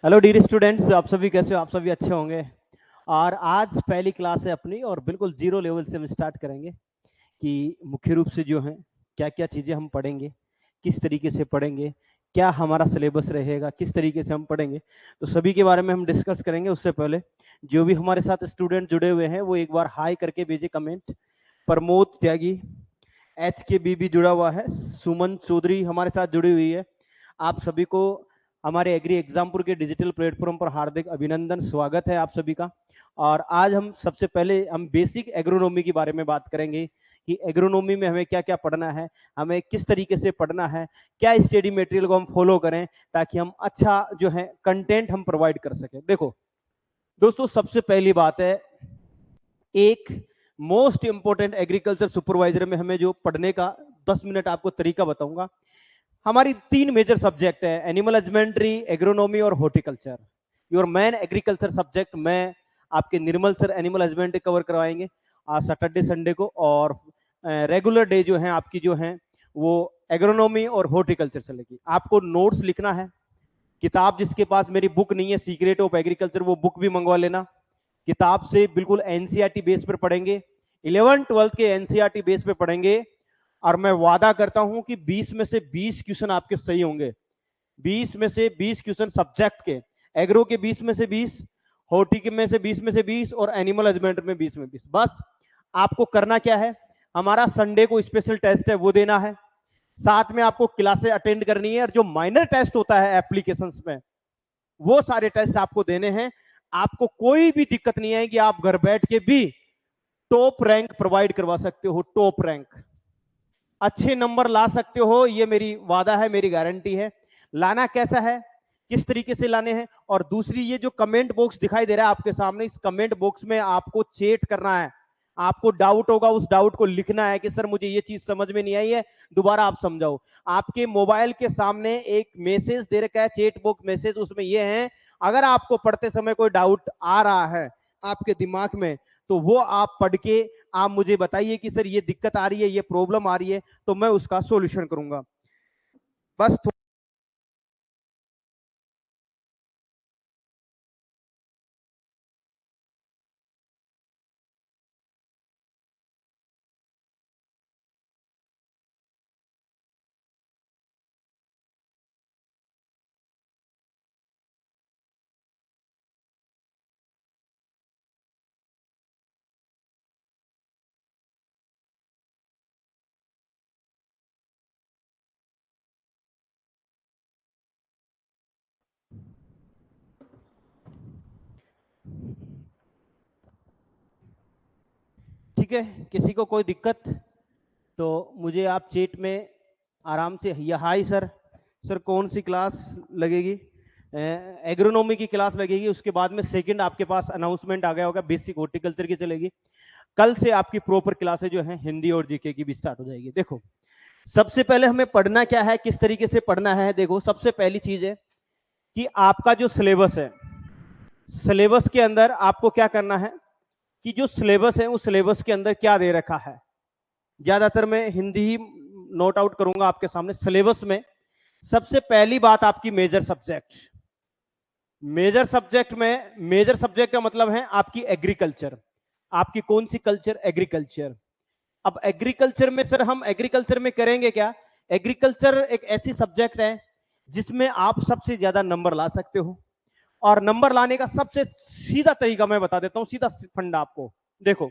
Hello dear students, आप सभी कैसे हो? आप सभी अच्छे होंगे। और आज पहली क्लास है अपनी और बिल्कुल जीरो लेवल से हम स्टार्ट करेंगे कि मुख्य रूप से जो है क्या क्या चीज़ें हम पढ़ेंगे, किस तरीके से पढ़ेंगे, क्या हमारा सिलेबस रहेगा, किस तरीके से हम पढ़ेंगे, तो सभी के बारे में हम डिस्कस करेंगे। उससे पहले जो भी हमारे साथ स्टूडेंट जुड़े हुए हैं वो एक बार हाई करके भेजे कमेंट। प्रमोद त्यागी, एच के बी भी जुड़ा हुआ है, सुमन चौधरी हमारे साथ जुड़ी हुई है। आप सभी को हमारे एग्री एग्जामपुर के डिजिटल प्लेटफॉर्म पर हार्दिक अभिनंदन, स्वागत है आप सभी का। और आज हम सबसे पहले हम बेसिक एग्रोनॉमी के बारे में बात करेंगे कि एग्रोनॉमी में हमें क्या क्या पढ़ना है, हमें किस तरीके से पढ़ना है, क्या स्टडी मटेरियल को हम फॉलो करें ताकि हम अच्छा जो है कंटेंट हम प्रोवाइड कर सकें। देखो दोस्तों, सबसे पहली बात है, एक मोस्ट इंपॉर्टेंट एग्रीकल्चर सुपरवाइजर में हमें जो पढ़ने का 10 मिनट आपको तरीका बताऊंगा। हमारी तीन मेजर सब्जेक्ट है, एनिमल हस्बेंड्री, एग्रोनॉमी और horticulture. Your main agriculture subject मैं आपके निर्मल सर एनिमल हस्बेंड्री कवर करवाएंगे आज सैटरडे संडे को, और रेगुलर डे जो है आपकी जो है वो एग्रोनॉमी और हॉर्टिकल्चर चलेगी। आपको नोट्स लिखना है। किताब जिसके पास मेरी बुक नहीं है सीक्रेट ऑफ एग्रीकल्चर, वो बुक भी मंगवा लेना। किताब से बिल्कुल एनसीईआरटी बेस पर पढ़ेंगे, 11 12 के एनसीईआरटी बेस पे पढ़ेंगे। और मैं वादा करता हूं कि 20 में से 20 क्वेश्चन आपके सही होंगे। 20 में से 20 क्वेश्चन सब्जेक्ट के, एग्रो के 20 में से 20, हॉर्टी के में से 20 में से 20 और एनिमल हस्बेंड्री में 20 में 20। बस आपको करना क्या है, हमारा संडे को स्पेशल टेस्ट है वो देना है, साथ में आपको क्लासें अटेंड करनी है, और जो माइनर टेस्ट होता है एप्लीकेशंस में वो सारे टेस्ट आपको देने हैं। आपको कोई भी दिक्कत नहीं है कि आप घर बैठ के भी टॉप रैंक प्रोवाइड करवा सकते हो, टॉप रैंक अच्छे नंबर ला सकते हो, ये मेरी वादा है, मेरी गारंटी है। लाना कैसा है, किस तरीके से लाने हैं, और दूसरी ये जो कमेंट बॉक्स दिखाई दे रहा है आपके सामने, इस कमेंट बॉक्स में आपको चेट करना है। आपको डाउट होगा, उस डाउट को लिखना है कि सर मुझे ये चीज समझ में नहीं आई है, दोबारा आप समझाओ। आपके मोबाइल के सामने एक मैसेज दे रखा है, चेट बॉक्स मैसेज, उसमें ये है, अगर आपको पढ़ते समय कोई डाउट आ रहा है आपके दिमाग में, तो वो आप पढ़ के आप मुझे बताइए कि सर ये दिक्कत आ रही है, ये प्रॉब्लम आ रही है, तो मैं उसका सॉल्यूशन करूंगा। बस ठीक है, किसी को कोई दिक्कत तो मुझे आप चेट में आराम से, या हाय सर, सर कौन सी क्लास लगेगी? एग्रोनॉमी की क्लास लगेगी, उसके बाद में सेकंड आपके पास अनाउंसमेंट आ गया होगा, बेसिक हॉर्टिकल्चर की चलेगी। कल से आपकी प्रॉपर क्लासें जो है हिंदी और जीके की भी स्टार्ट हो जाएगी। देखो सबसे पहले हमें पढ़ना क्या है, किस तरीके से पढ़ना है। देखो सबसे पहली चीज है कि आपका जो सिलेबस है, सिलेबस के अंदर आपको क्या करना है कि जो सिलेबस है उस सिलेबस के अंदर क्या दे रखा है। ज्यादातर मैं हिंदी ही नोट आउट करूंगा आपके सामने। सिलेबस में सबसे पहली बात आपकी मेजर सब्जेक्ट, मेजर सब्जेक्ट में, मेजर सब्जेक्ट का मतलब है आपकी एग्रीकल्चर। आपकी कौन सी कल्चर? एग्रीकल्चर। अब एग्रीकल्चर में सर हम एग्रीकल्चर में करेंगे क्या? एग्रीकल्चर एक ऐसी सब्जेक्ट है जिसमें आप सबसे ज्यादा नंबर ला सकते हो, और नंबर लाने का सबसे सीधा तरीका मैं बता देता हूं, सीधा फंडा आपको। देखो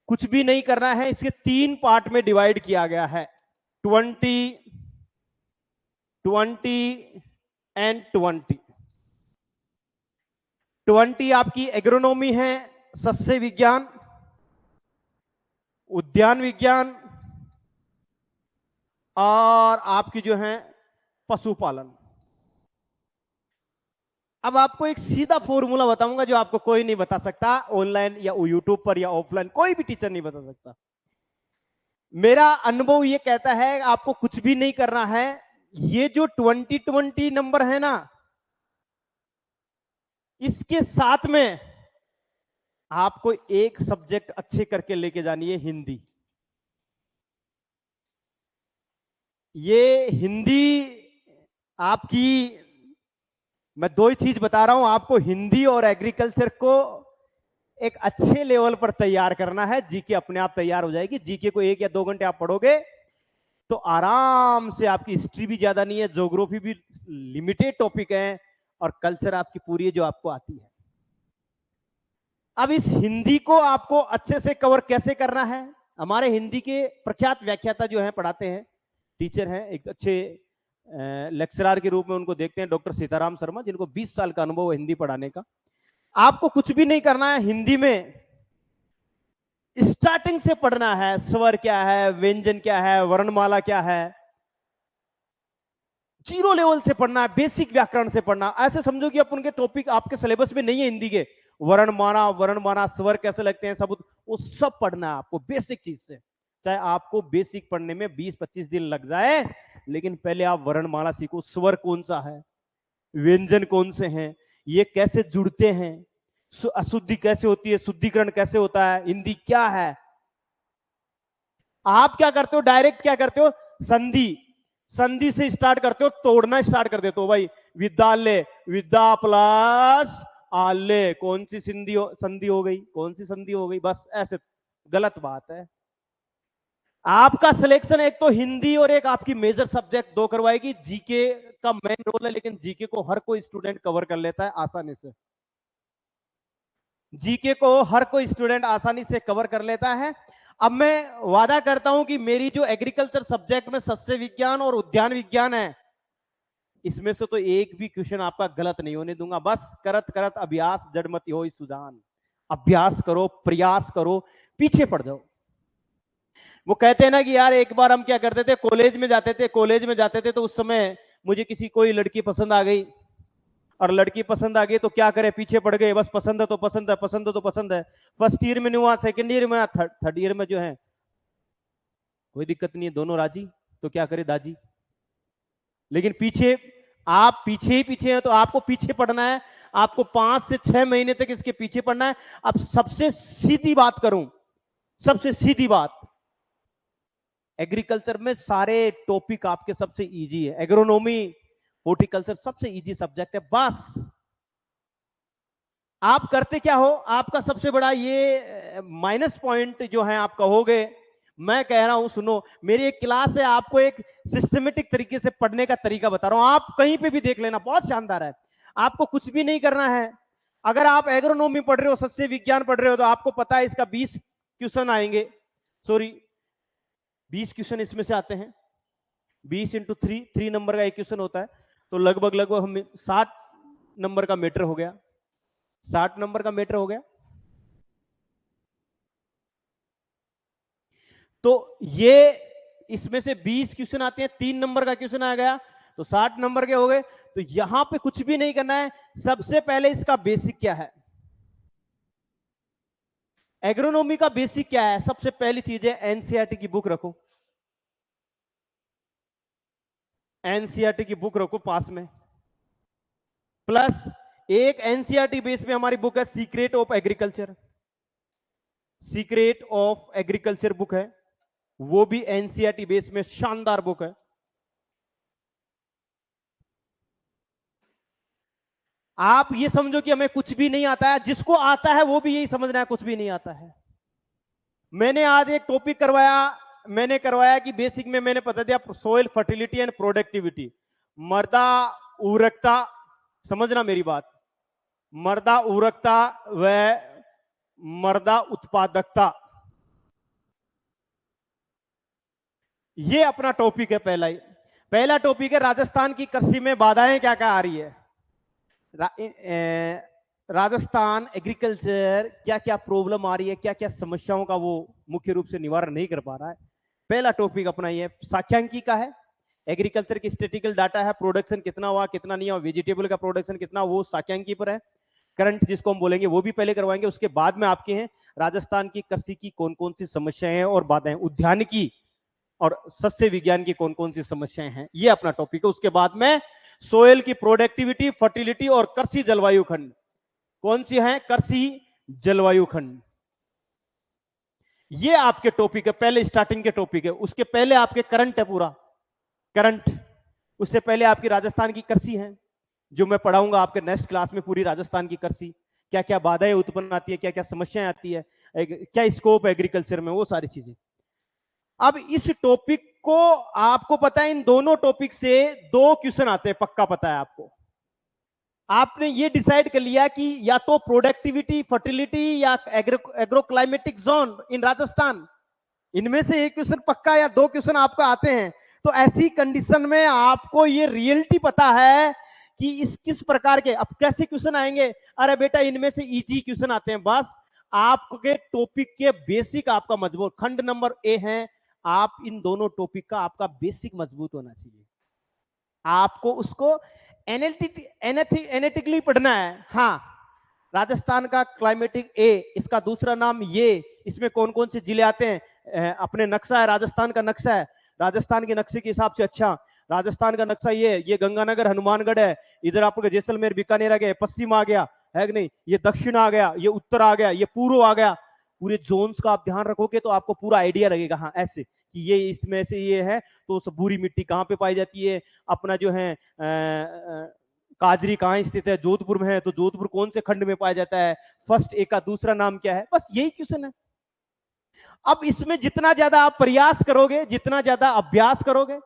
कुछ भी नहीं करना है, इसके तीन पार्ट में डिवाइड किया गया है, 20, 20 एंड 20। 20 आपकी एग्रोनॉमी है, सस्य विज्ञान, उद्यान विज्ञान, और आपकी जो है पशुपालन। अब आपको एक सीधा फॉर्मूला बताऊंगा जो आपको कोई नहीं बता सकता, ऑनलाइन या यूट्यूब पर या ऑफलाइन कोई भी टीचर नहीं बता सकता। मेरा अनुभव ये कहता है आपको कुछ भी नहीं करना है। ये जो 2020 नंबर है ना, इसके साथ में आपको एक सब्जेक्ट अच्छे करके लेके जानी है, हिंदी। ये हिंदी आपकी मैं दो ही चीज बता रहा हूं आपको, हिंदी और एग्रीकल्चर को एक अच्छे लेवल पर तैयार करना है। जीके अपने आप तैयार हो जाएगी। जीके को 1 या 2 घंटे आप पढ़ोगे तो आराम से, आपकी हिस्ट्री भी ज्यादा नहीं है, ज्योग्राफी भी लिमिटेड टॉपिक है, और कल्चर आपकी पूरी है जो आपको आती है। अब इस हिंदी को आपको अच्छे से कवर कैसे करना है, हमारे हिंदी के प्रख्यात व्याख्याता जो हैं, पढ़ाते हैं, टीचर हैं, एक अच्छे लेक्चरर के रूप में उनको देखते हैं, डॉक्टर सीताराम शर्मा, जिनको 20 साल का अनुभव है हिंदी पढ़ाने का। आपको कुछ भी नहीं करना है, हिंदी में स्टार्टिंग से पढ़ना है। स्वर क्या है, व्यंजन क्या है, वर्णमाला क्या है, जीरो लेवल से पढ़ना है, बेसिक व्याकरण से पढ़ना। ऐसे समझो कि अपन के टॉपिक आपके सिलेबस में नहीं है हिंदी के, वर्णमाला स्वर कैसे लगते हैं, सब वो सब पढ़ना है आपको बेसिक चीज से। चाहे आपको बेसिक पढ़ने में 20-25 दिन लग जाए, लेकिन पहले आप वर्णमाला सीखो, स्वर कौन सा है, व्यंजन कौन से हैं, ये कैसे जुड़ते हैं, अशुद्धि कैसे होती है, शुद्धिकरण कैसे होता है, हिंदी क्या है। आप क्या करते हो, डायरेक्ट क्या करते हो, संधि से स्टार्ट करते हो, तोड़ना स्टार्ट कर देते हो। भाई विद्यालय, विद्या प्लस आल्य, कौन सी संधि हो गई, कौन सी संधि हो गई, बस ऐसे। गलत बात है। आपका सिलेक्शन एक तो हिंदी और एक आपकी मेजर सब्जेक्ट 2 करवाएगी। जीके का मेन रोल है, लेकिन जीके को हर कोई स्टूडेंट कवर कर लेता है आसानी से। जीके को हर कोई स्टूडेंट आसानी से कवर कर लेता है। अब मैं वादा करता हूं कि मेरी जो एग्रीकल्चर सब्जेक्ट में सस्य विज्ञान और उद्यान विज्ञान है, इसमें से तो एक भी क्वेश्चन आपका गलत नहीं होने दूंगा। बस करत करत अभ्यास जड़मति हो सुजान। अभ्यास करो, प्रयास करो, पीछे पड़ जाओ। वो कहते हैं ना कि यार, एक बार हम क्या करते थे, कॉलेज में जाते थे तो उस समय मुझे किसी कोई लड़की पसंद आ गई, और लड़की पसंद आ गई तो क्या करे, पीछे पड़ गए। बस पसंद है तो पसंद है, पसंद है तो पसंद है। फर्स्ट ईयर में नहीं हुआ, सेकेंड ईयर में, थर्ड ईयर में जो है कोई दिक्कत नहीं है, दोनों राजी, तो क्या करे दाजी। लेकिन पीछे, आप पीछे ही पीछे हैं, तो आपको पीछे पड़ना है। आपको 5 से 6 महीने तक इसके पीछे पड़ना है। अब सबसे सीधी बात करूं, सबसे सीधी बात, एग्रीकल्चर में सारे टॉपिक आपके सबसे इजी है। एग्रोनॉमी, हॉर्टिकल्चर सबसे इजी सब्जेक्ट है। बस आप करते क्या हो, आपका सबसे बड़ा ये माइनस पॉइंट जो है आप कहोगे, मैं कह रहा हूं सुनो, मेरी एक क्लास है, आपको एक सिस्टमेटिक तरीके से पढ़ने का तरीका बता रहा हूं, आप कहीं पे भी देख लेना, बहुत शानदार है। आपको कुछ भी नहीं करना है। अगर आप एग्रोनॉमी पढ़ रहे हो, सस्य विज्ञान पढ़ रहे हो, तो आपको पता है इसका 20 क्वेश्चन आएंगे, सॉरी 20 क्वेश्चन इसमें से आते हैं। 20 इंटू 3 नंबर का एक क्वेश्चन होता है, तो लगभग हम 60 नंबर का मीटर हो गया, 60 नंबर का मीटर हो गया। तो ये इसमें से 20 क्वेश्चन आते हैं, 3 नंबर का क्वेश्चन आ गया, तो 60 नंबर के हो गए। तो यहां पे कुछ भी नहीं करना है। सबसे पहले इसका बेसिक क्या है, एग्रोनॉमी का बेसिक क्या है, सबसे पहली चीज है एनसीईआरटी की बुक रखो। एनसीईआरटी की बुक रखो पास में, प्लस एक एनसीईआरटी बेस में हमारी बुक है secret of agriculture, secret of agriculture book है, वो भी एनसीईआरटी बेस में शानदार बुक है। आप ये समझो कि हमें कुछ भी नहीं आता है, जिसको आता है वो भी यही समझना है कुछ भी नहीं आता है। मैंने आज एक टॉपिक करवाया, मैंने करवाया कि बेसिक में मैंने बता दिया सोइल फर्टिलिटी एंड प्रोडक्टिविटी, मृदा उर्वरकता, समझना मेरी बात, मृदा उर्वरकता व मृदा उत्पादकता, ये अपना टॉपिक है। पहला टॉपिक है राजस्थान की कृषि में बाधाएं क्या क्या आ रही है। राजस्थान एग्रीकल्चर क्या क्या प्रॉब्लम आ रही है, क्या क्या समस्याओं का वो मुख्य रूप से निवारण नहीं कर पा रहा है। पहला टॉपिक अपना ये सांख्यिकी का है, एग्रीकल्चर की स्टैटिस्टिकल डाटा है, प्रोडक्शन कितना हुआ कितना नहीं हुआ, वेजिटेबल का प्रोडक्शन कितना, वो सांख्यिकी पर है। करंट जिसको हम बोलेंगे वो भी पहले करवाएंगे, उसके बाद में आपके हैं राजस्थान की कृषि की कौन कौन सी समस्याएं हैं और बाधाएं, उद्यान की और सस्य विज्ञान की कौन कौन सी समस्याएं हैं, ये अपना टॉपिक है। उसके बाद में सोयल की प्रोडक्टिविटी, फर्टिलिटी और कृषि जलवायु खंड, कौन सी है, कृषि जलवायु खंड, ये आपके टॉपिक है, पहले स्टार्टिंग के टॉपिक है। उसके पहले आपके करंट है, पूरा करंट, उससे पहले आपकी राजस्थान की कृषि है, जो मैं पढ़ाऊंगा आपके नेक्स्ट क्लास में, पूरी राजस्थान की कृषि, क्या क्या बाधाएं उत्पन्न आती है, क्या क्या समस्याएं आती है, क्या स्कोप है एग्रीकल्चर में, वो सारी चीजें। अब इस टॉपिक को आपको पता है, इन दोनों टॉपिक से 2 क्वेश्चन आते हैं, पक्का पता है आपको। आपने ये डिसाइड कर लिया कि या तो प्रोडक्टिविटी, फर्टिलिटी या एग्रो क्लाइमेटिक जोन इन राजस्थान, इनमें से एक क्वेश्चन पक्का या 2 क्वेश्चन आपको आते हैं। तो ऐसी कंडीशन में आपको ये रियलिटी पता है कि इस किस प्रकार के, अब कैसे क्वेश्चन आएंगे, अरे बेटा इनमें से इजी क्वेश्चन आते हैं। बस आपके टॉपिक के बेसिक आपका मजबूत, खंड नंबर ए है, आप इन दोनों टॉपिक का आपका बेसिक मजबूत होना चाहिए। आपको उसको एनालिटिकली पढ़ना है। हाँ, राजस्थान का क्लाइमेटिक ए, इसका दूसरा नाम ये, इसमें कौन कौन से जिले आते हैं, अपने नक्शा है, राजस्थान का नक्शा है, राजस्थान के नक्शे के हिसाब से, अच्छा राजस्थान का नक्शा ये गंगानगर हनुमानगढ़ है, इधर आपको जैसलमेर बीकानेर आ गया, पश्चिम आ गया है कि नहीं, ये दक्षिण आ गया, ये उत्तर आ गया, ये पूर्व आ गया। पूरे जोन्स का आप ध्यान रखोगे तो आपको पूरा आइडिया लगेगा। हाँ, ऐसे कि ये इसमें से ये है, तो बुरी मिट्टी कहाँ पे पाई जाती है, अपना जो है काजरी कहाँ स्थित है, जोधपुर में है, तो जोधपुर कौन से खंड में पाया जाता है, फर्स्ट ए का दूसरा नाम क्या है, बस यही क्वेश्चन है। अब इसमें जितना ज्यादा आप प्रयास करोगे, जितना ज्यादा अभ्यास करोगे,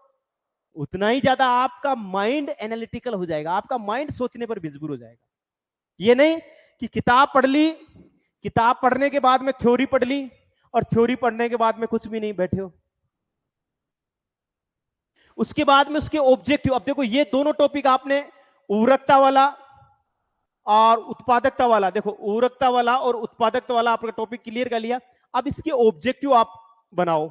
उतना ही ज्यादा आपका माइंड एनालिटिकल हो जाएगा, आपका माइंड सोचने पर मजबूर हो जाएगा। ये नहीं कि किताब पढ़ ली, किताब पढ़ने के बाद में थ्योरी पढ़ ली और थ्योरी पढ़ने के बाद में कुछ भी नहीं, बैठे हो। उसके बाद में उसके ऑब्जेक्टिव, अब देखो ये दोनों टॉपिक आपने, उर्वरकता वाला और उत्पादकता वाला, देखो उर्वरकता वाला और उत्पादकता वाला आपका टॉपिक क्लियर कर लिया। अब इसके ऑब्जेक्टिव आप बनाओ,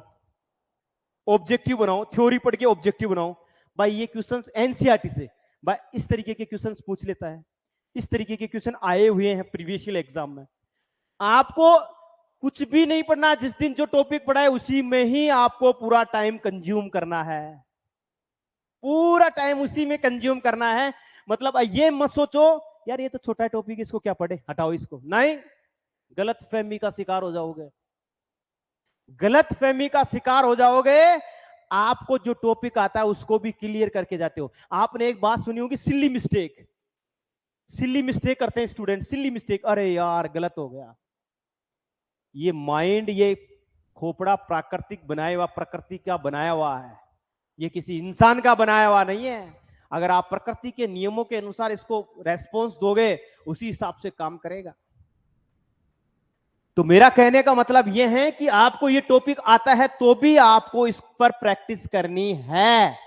ऑब्जेक्टिव बनाओ, थ्योरी पढ़ के ऑब्जेक्टिव बनाओ। भाई ये क्वेश्चंस एनसीईआरटी से भाई इस तरीके के क्वेश्चंस पूछ लेता है, इस तरीके के क्वेश्चन आए हुए हैं प्रीवियस ईयर एग्जाम में। आपको कुछ भी नहीं पढ़ना, जिस दिन जो टॉपिक पढ़ा है उसी में ही आपको पूरा टाइम कंज्यूम करना है, पूरा टाइम उसी में कंज्यूम करना है। मतलब ये मत सोचो यार ये तो छोटा टॉपिक, इसको क्या पढ़े, हटाओ इसको, नहीं, गलत फहमी का शिकार हो जाओगे, गलत फहमी का शिकार हो जाओगे। आपको जो टॉपिक आता है उसको भी क्लियर करके जाते हो। आपने एक बात सुनी होगी, सिल्ली मिस्टेक, सिल्ली मिस्टेक करते हैं स्टूडेंट, सिल्ली मिस्टेक, अरे यार गलत हो गया। ये माइंड, ये खोपड़ा प्राकृतिक बनाया हुआ, प्रकृति का बनाया हुआ है, ये किसी इंसान का बनाया हुआ नहीं है। अगर आप प्रकृति के नियमों के अनुसार इसको रेस्पॉन्स दोगे, उसी हिसाब से काम करेगा। तो मेरा कहने का मतलब यह है कि आपको ये टॉपिक आता है तो भी आपको इस पर प्रैक्टिस करनी है।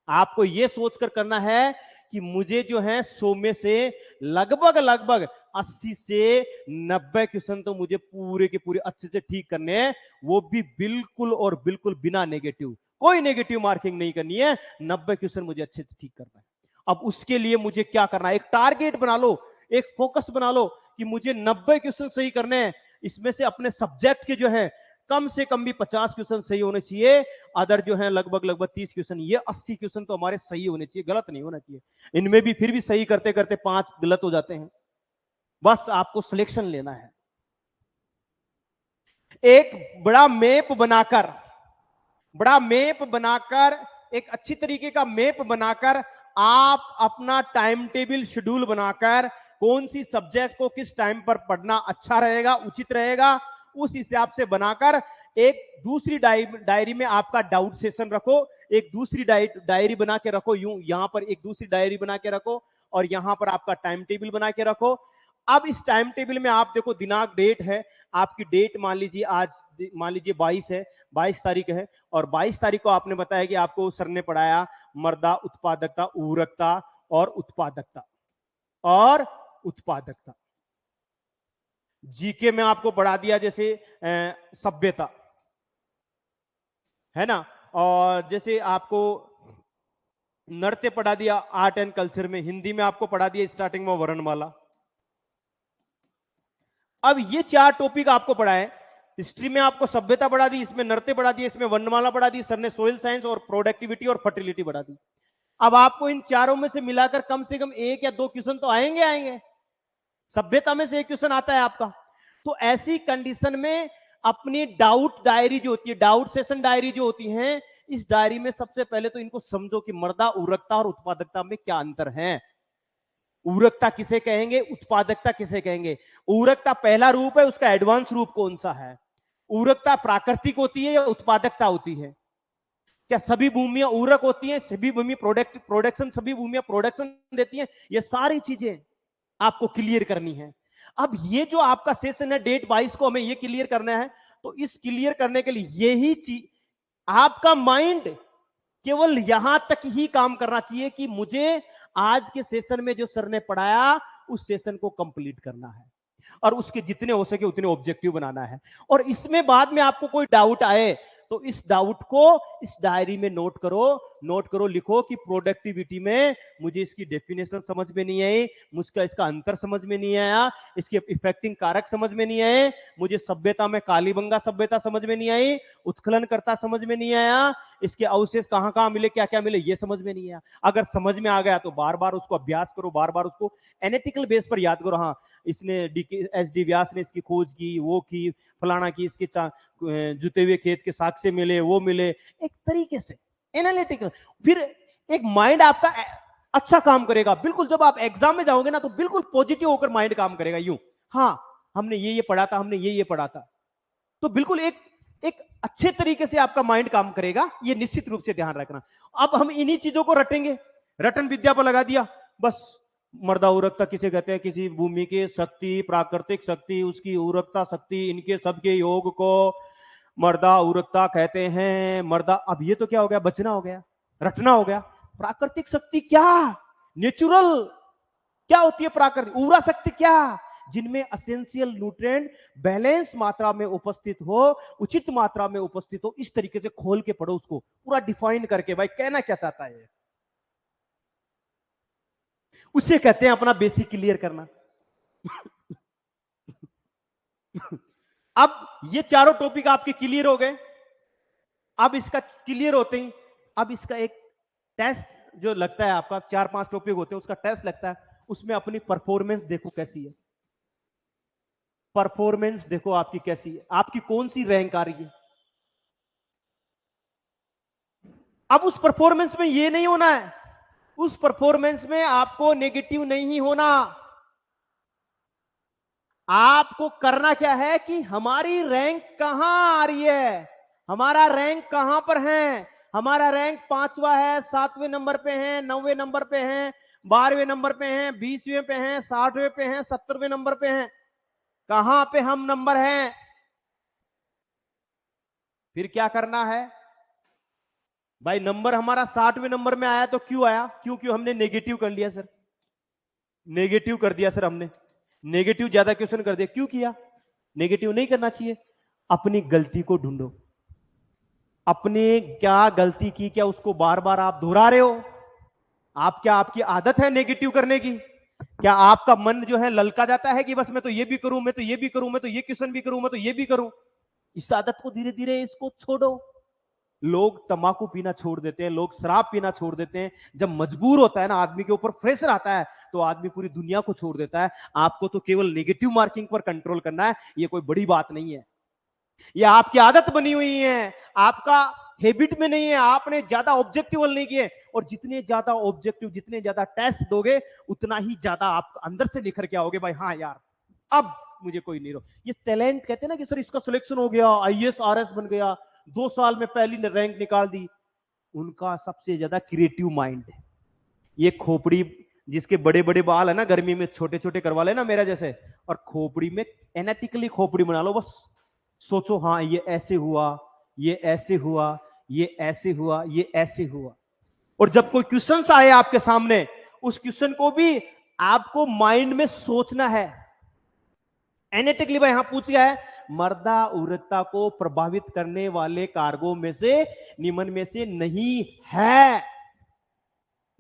आपको यह सोचकर करना है कि मुझे जो है 100 में से लगभग 80 से 90 क्वेश्चन तो मुझे पूरे के पूरे अच्छे से ठीक करने हैं, वो भी बिल्कुल और बिल्कुल बिना नेगेटिव, कोई नेगेटिव मार्किंग नहीं करनी है, 90 क्वेश्चन मुझे अच्छे से ठीक करना है। अब उसके लिए मुझे क्या करना है, एक टारगेट बना लो, एक फोकस बना लो कि मुझे 90 क्वेश्चन सही करने हैं। इसमें से अपने सब्जेक्ट के जो है कम से कम भी 50 क्वेश्चन सही होने चाहिए, अदर जो है लगभग 30 क्वेश्चन, ये 80 क्वेश्चन तो हमारे सही होने चाहिए, गलत नहीं होना चाहिए। इनमें भी फिर भी सही करते करते 5 गलत हो जाते हैं। बस आपको सिलेक्शन लेना है। एक बड़ा मैप बनाकर एक अच्छी तरीके का मैप बनाकर आप अपना टाइम टेबल शेड्यूल बनाकर कौन सी सब्जेक्ट को किस टाइम पर पढ़ना अच्छा रहेगा, उचित रहेगा, उस हिसाब से बनाकर एक दूसरी डायरी में आपका डाउट सेशन रखो, एक दूसरी डायरी बना के रखो, यूं यहां पर एक दूसरी डायरी बना के रखो और यहां पर आपका टाइम टेबल बना के रखो। अब इस टाइम टेबल में आप देखो, दिनांक डेट है आपकी, डेट मान लीजिए आज मान लीजिए 22 है, 22 तारीख है, और 22 तारीख को आपने बताया कि आपको सर ने पढ़ाया मृदा उत्पादकता, उर्वरकता और उत्पादकता। जीके में आपको पढ़ा दिया जैसे सभ्यता, है ना, और जैसे आपको नृत्य पढ़ा दिया आर्ट एंड कल्चर में, हिंदी में आपको पढ़ा दिया स्टार्टिंग में वर्णमाला। अब ये 4 टॉपिक आपको पढ़ा है। हिस्ट्री में आपको सभ्यता पढ़ा दी, इसमें नृत्य पढ़ा दी, इसमें वर्णमाला पढ़ा दी, सर ने सोइल साइंस और प्रोडक्टिविटी और फर्टिलिटी पढ़ा दी। अब आपको इन चारों में से मिलाकर कम से कम 1 या 2 क्वेश्चन तो आएंगे। सभ्यता में से 1 क्वेश्चन आता है आपका। तो ऐसी कंडीशन में अपनी डाउट डायरी जो होती है, डाउट सेशन डायरी जो होती है, इस डायरी में सबसे पहले तो इनको समझो कि मृदा, उर्वरकता और उत्पादकता में क्या अंतर है। ऊर्वरकता किसे कहेंगे, उत्पादकता किसे कहेंगे। ऊर्वरकता पहला रूप है, उसका एडवांस रूप कौन सा है। ऊर्वरकता प्राकृतिक होती है या उत्पादकता होती है। क्या सभी भूमियां ऊर्वरक होती हैं, सभी भूमि प्रोडक्शन, सभी भूमियां प्रोडक्शन देती हैं। ये सारी चीजें आपको क्लियर करनी है। अब ये जो आपका सेशन है डेट 22 को हमें ये क्लियर करना है। तो इस क्लियर करने के लिए यही चीज आपका माइंड केवल यहां तक ही काम करना चाहिए कि मुझे आज के सेशन में जो सर ने पढ़ाया उस सेशन को कंप्लीट करना है और उसके जितने हो सके उतने ऑब्जेक्टिव बनाना है। और इसमें बाद में आपको कोई डाउट आए तो इस डाउट को इस डायरी में नोट करो, लिखो कि प्रोडक्टिविटी में मुझे इसकी डेफिनेशन समझ में नहीं आई, मुझका इसका अंतर समझ में नहीं आया, इसके इफेक्टिंग कारक समझ में नहीं आए, मुझे सभ्यता में कालीबंगा सभ्यता समझ में नहीं आई, उत्खननकर्ता समझ में नहीं आया, इसके अवशेष कहां कहां मिले, क्या क्या मिले, ये समझ में नहीं आया। अगर समझ में आ गया तो बार बार उसको अभ्यास करो, बार बार उसको एनालिटिकल बेस पर याद करो। हाँ, इसने एस.डी. व्यास ने इसकी खोज की, वो की, फलाना की, इसके जुते हुए खेत के साक्ष्य मिले, वो मिले, एक तरीके से एनालिटिकल। फिर एक माइंड आपका अच्छा काम करेगा। बिल्कुल जब आप एग्जाम में जाओगे ना तो बिल्कुल पॉजिटिव होकर माइंड काम करेगा। यूं, हाँ हमने ये पढ़ा था, हमने ये पढ़ा था, तो बिल्कुल एक अच्छे तरीके से आपका माइंड काम करेगा। ये निश्चित रूप से ध्यान रखना। अब हम इन्हीं चीजों को रटेंगे, रटन विद्या पर लगा दिया बस। मर्दा उर्वरकता किसे कहते हैं, किसी भूमि की शक्ति, प्राकृतिक शक्ति, उसकी उर्वरकता शक्ति, इनके सबके योग को मर्दा उर्वरकता कहते हैं। मर्दा, अब ये तो क्या हो गया, बचना हो गया, रटना हो गया। प्राकृतिक शक्ति क्या, नेचुरल क्या होती है, प्राकृतिक उर्वरा शक्ति क्या, जिनमें एसेंशियल न्यूट्रिएंट बैलेंस मात्रा में उपस्थित हो, उचित मात्रा में उपस्थित हो। इस तरीके से खोल के पढ़ो उसको, पूरा डिफाइन करके भाई कहना क्या चाहता है। उसे कहते हैं अपना बेसिक क्लियर करना। अब ये चारों टॉपिक आपके क्लियर हो गए। अब इसका क्लियर होते ही अब इसका एक टेस्ट जो लगता है, आपका 4-5 टॉपिक होते हैं, उसका टेस्ट लगता है। उसमें अपनी परफॉर्मेंस देखो कैसी है, परफॉर्मेंस देखो आपकी कैसी है, आपकी कौन सी रैंक आ रही है। अब उस परफॉर्मेंस में ये नहीं होना है, उस परफॉर्मेंस में आपको नेगेटिव नहीं होना। आपको करना क्या है कि हमारी रैंक कहां आ रही है, हमारा रैंक कहां पर है। हमारा रैंक 5वां है, 7वें नंबर पे है, 9वें नंबर पे है, 12वें नंबर पे है, 20वें पे है, 60वें पे है, 70वें नंबर पे है। कहां पे हम नंबर हैं। फिर क्या करना है भाई, नंबर हमारा 60वें नंबर में आया तो क्यों आया, क्यों हमने नेगेटिव कर लिया सर, नेगेटिव कर दिया सर, हमने नेगेटिव ज्यादा क्वेश्चन कर दिया। क्यों किया, नेगेटिव नहीं करना चाहिए। अपनी गलती को ढूंढो, अपने क्या गलती की, क्या उसको बार बार आप दोहरा रहे हो। क्या आपकी आदत है नेगेटिव करने की, क्या आपका मन जो है ललका जाता है कि बस मैं तो ये भी करूं, मैं तो ये भी करूं, मैं तो ये क्वेश्चन भी करूं, मैं तो ये भी करूं। इस आदत को धीरे धीरे इसको छोड़ो। लोग तंबाकू पीना छोड़ देते हैं, लोग शराब पीना छोड़ देते हैं। जब मजबूर होता है ना, आदमी के ऊपर प्रेशर आता है, तो आदमी पूरी दुनिया को छोड़ देता है। आपको तो केवल नेगेटिव मार्किंग पर कंट्रोल करना है, ये कोई बड़ी बात नहीं है। ये आपकी आदत बनी हुई है, आपका हैबिट में नहीं है, आपने ज्यादा ऑब्जेक्टिव नहीं किए। और जितने ज्यादा ऑब्जेक्टिव, जितने ज्यादा टेस्ट दोगे, उतना ही ज्यादा आप अंदर से निखर के आओगे भाई, हाँ यार अब मुझे कोई नहीं रो। ये टैलेंट कहते हैं ना कि सर इसका सिलेक्शन हो गया, आईएएस आरएस बन गया, 2 साल में पहली रैंक निकाल दी। उनका सबसे ज्यादा क्रिएटिव माइंड है। ये खोपड़ी जिसके बड़े बड़े बाल है ना, गर्मी में छोटे छोटे करवा लेना मेरा जैसे, और खोपड़ी में एनालिटिकली खोपड़ी बना लो। बस सोचो, हाँ ये ऐसे हुआ, ये ऐसे हुआ, ये ऐसे हुआ, ये ऐसे हुआ। और जब कोई क्वेश्चन आए आपके सामने, उस क्वेश्चन को भी आपको माइंड में सोचना है। एनालिटिकली भाई यहां पूछ गया है, मर्दा उर्वरकता को प्रभावित करने वाले कारकों में से निम्न में से नहीं है,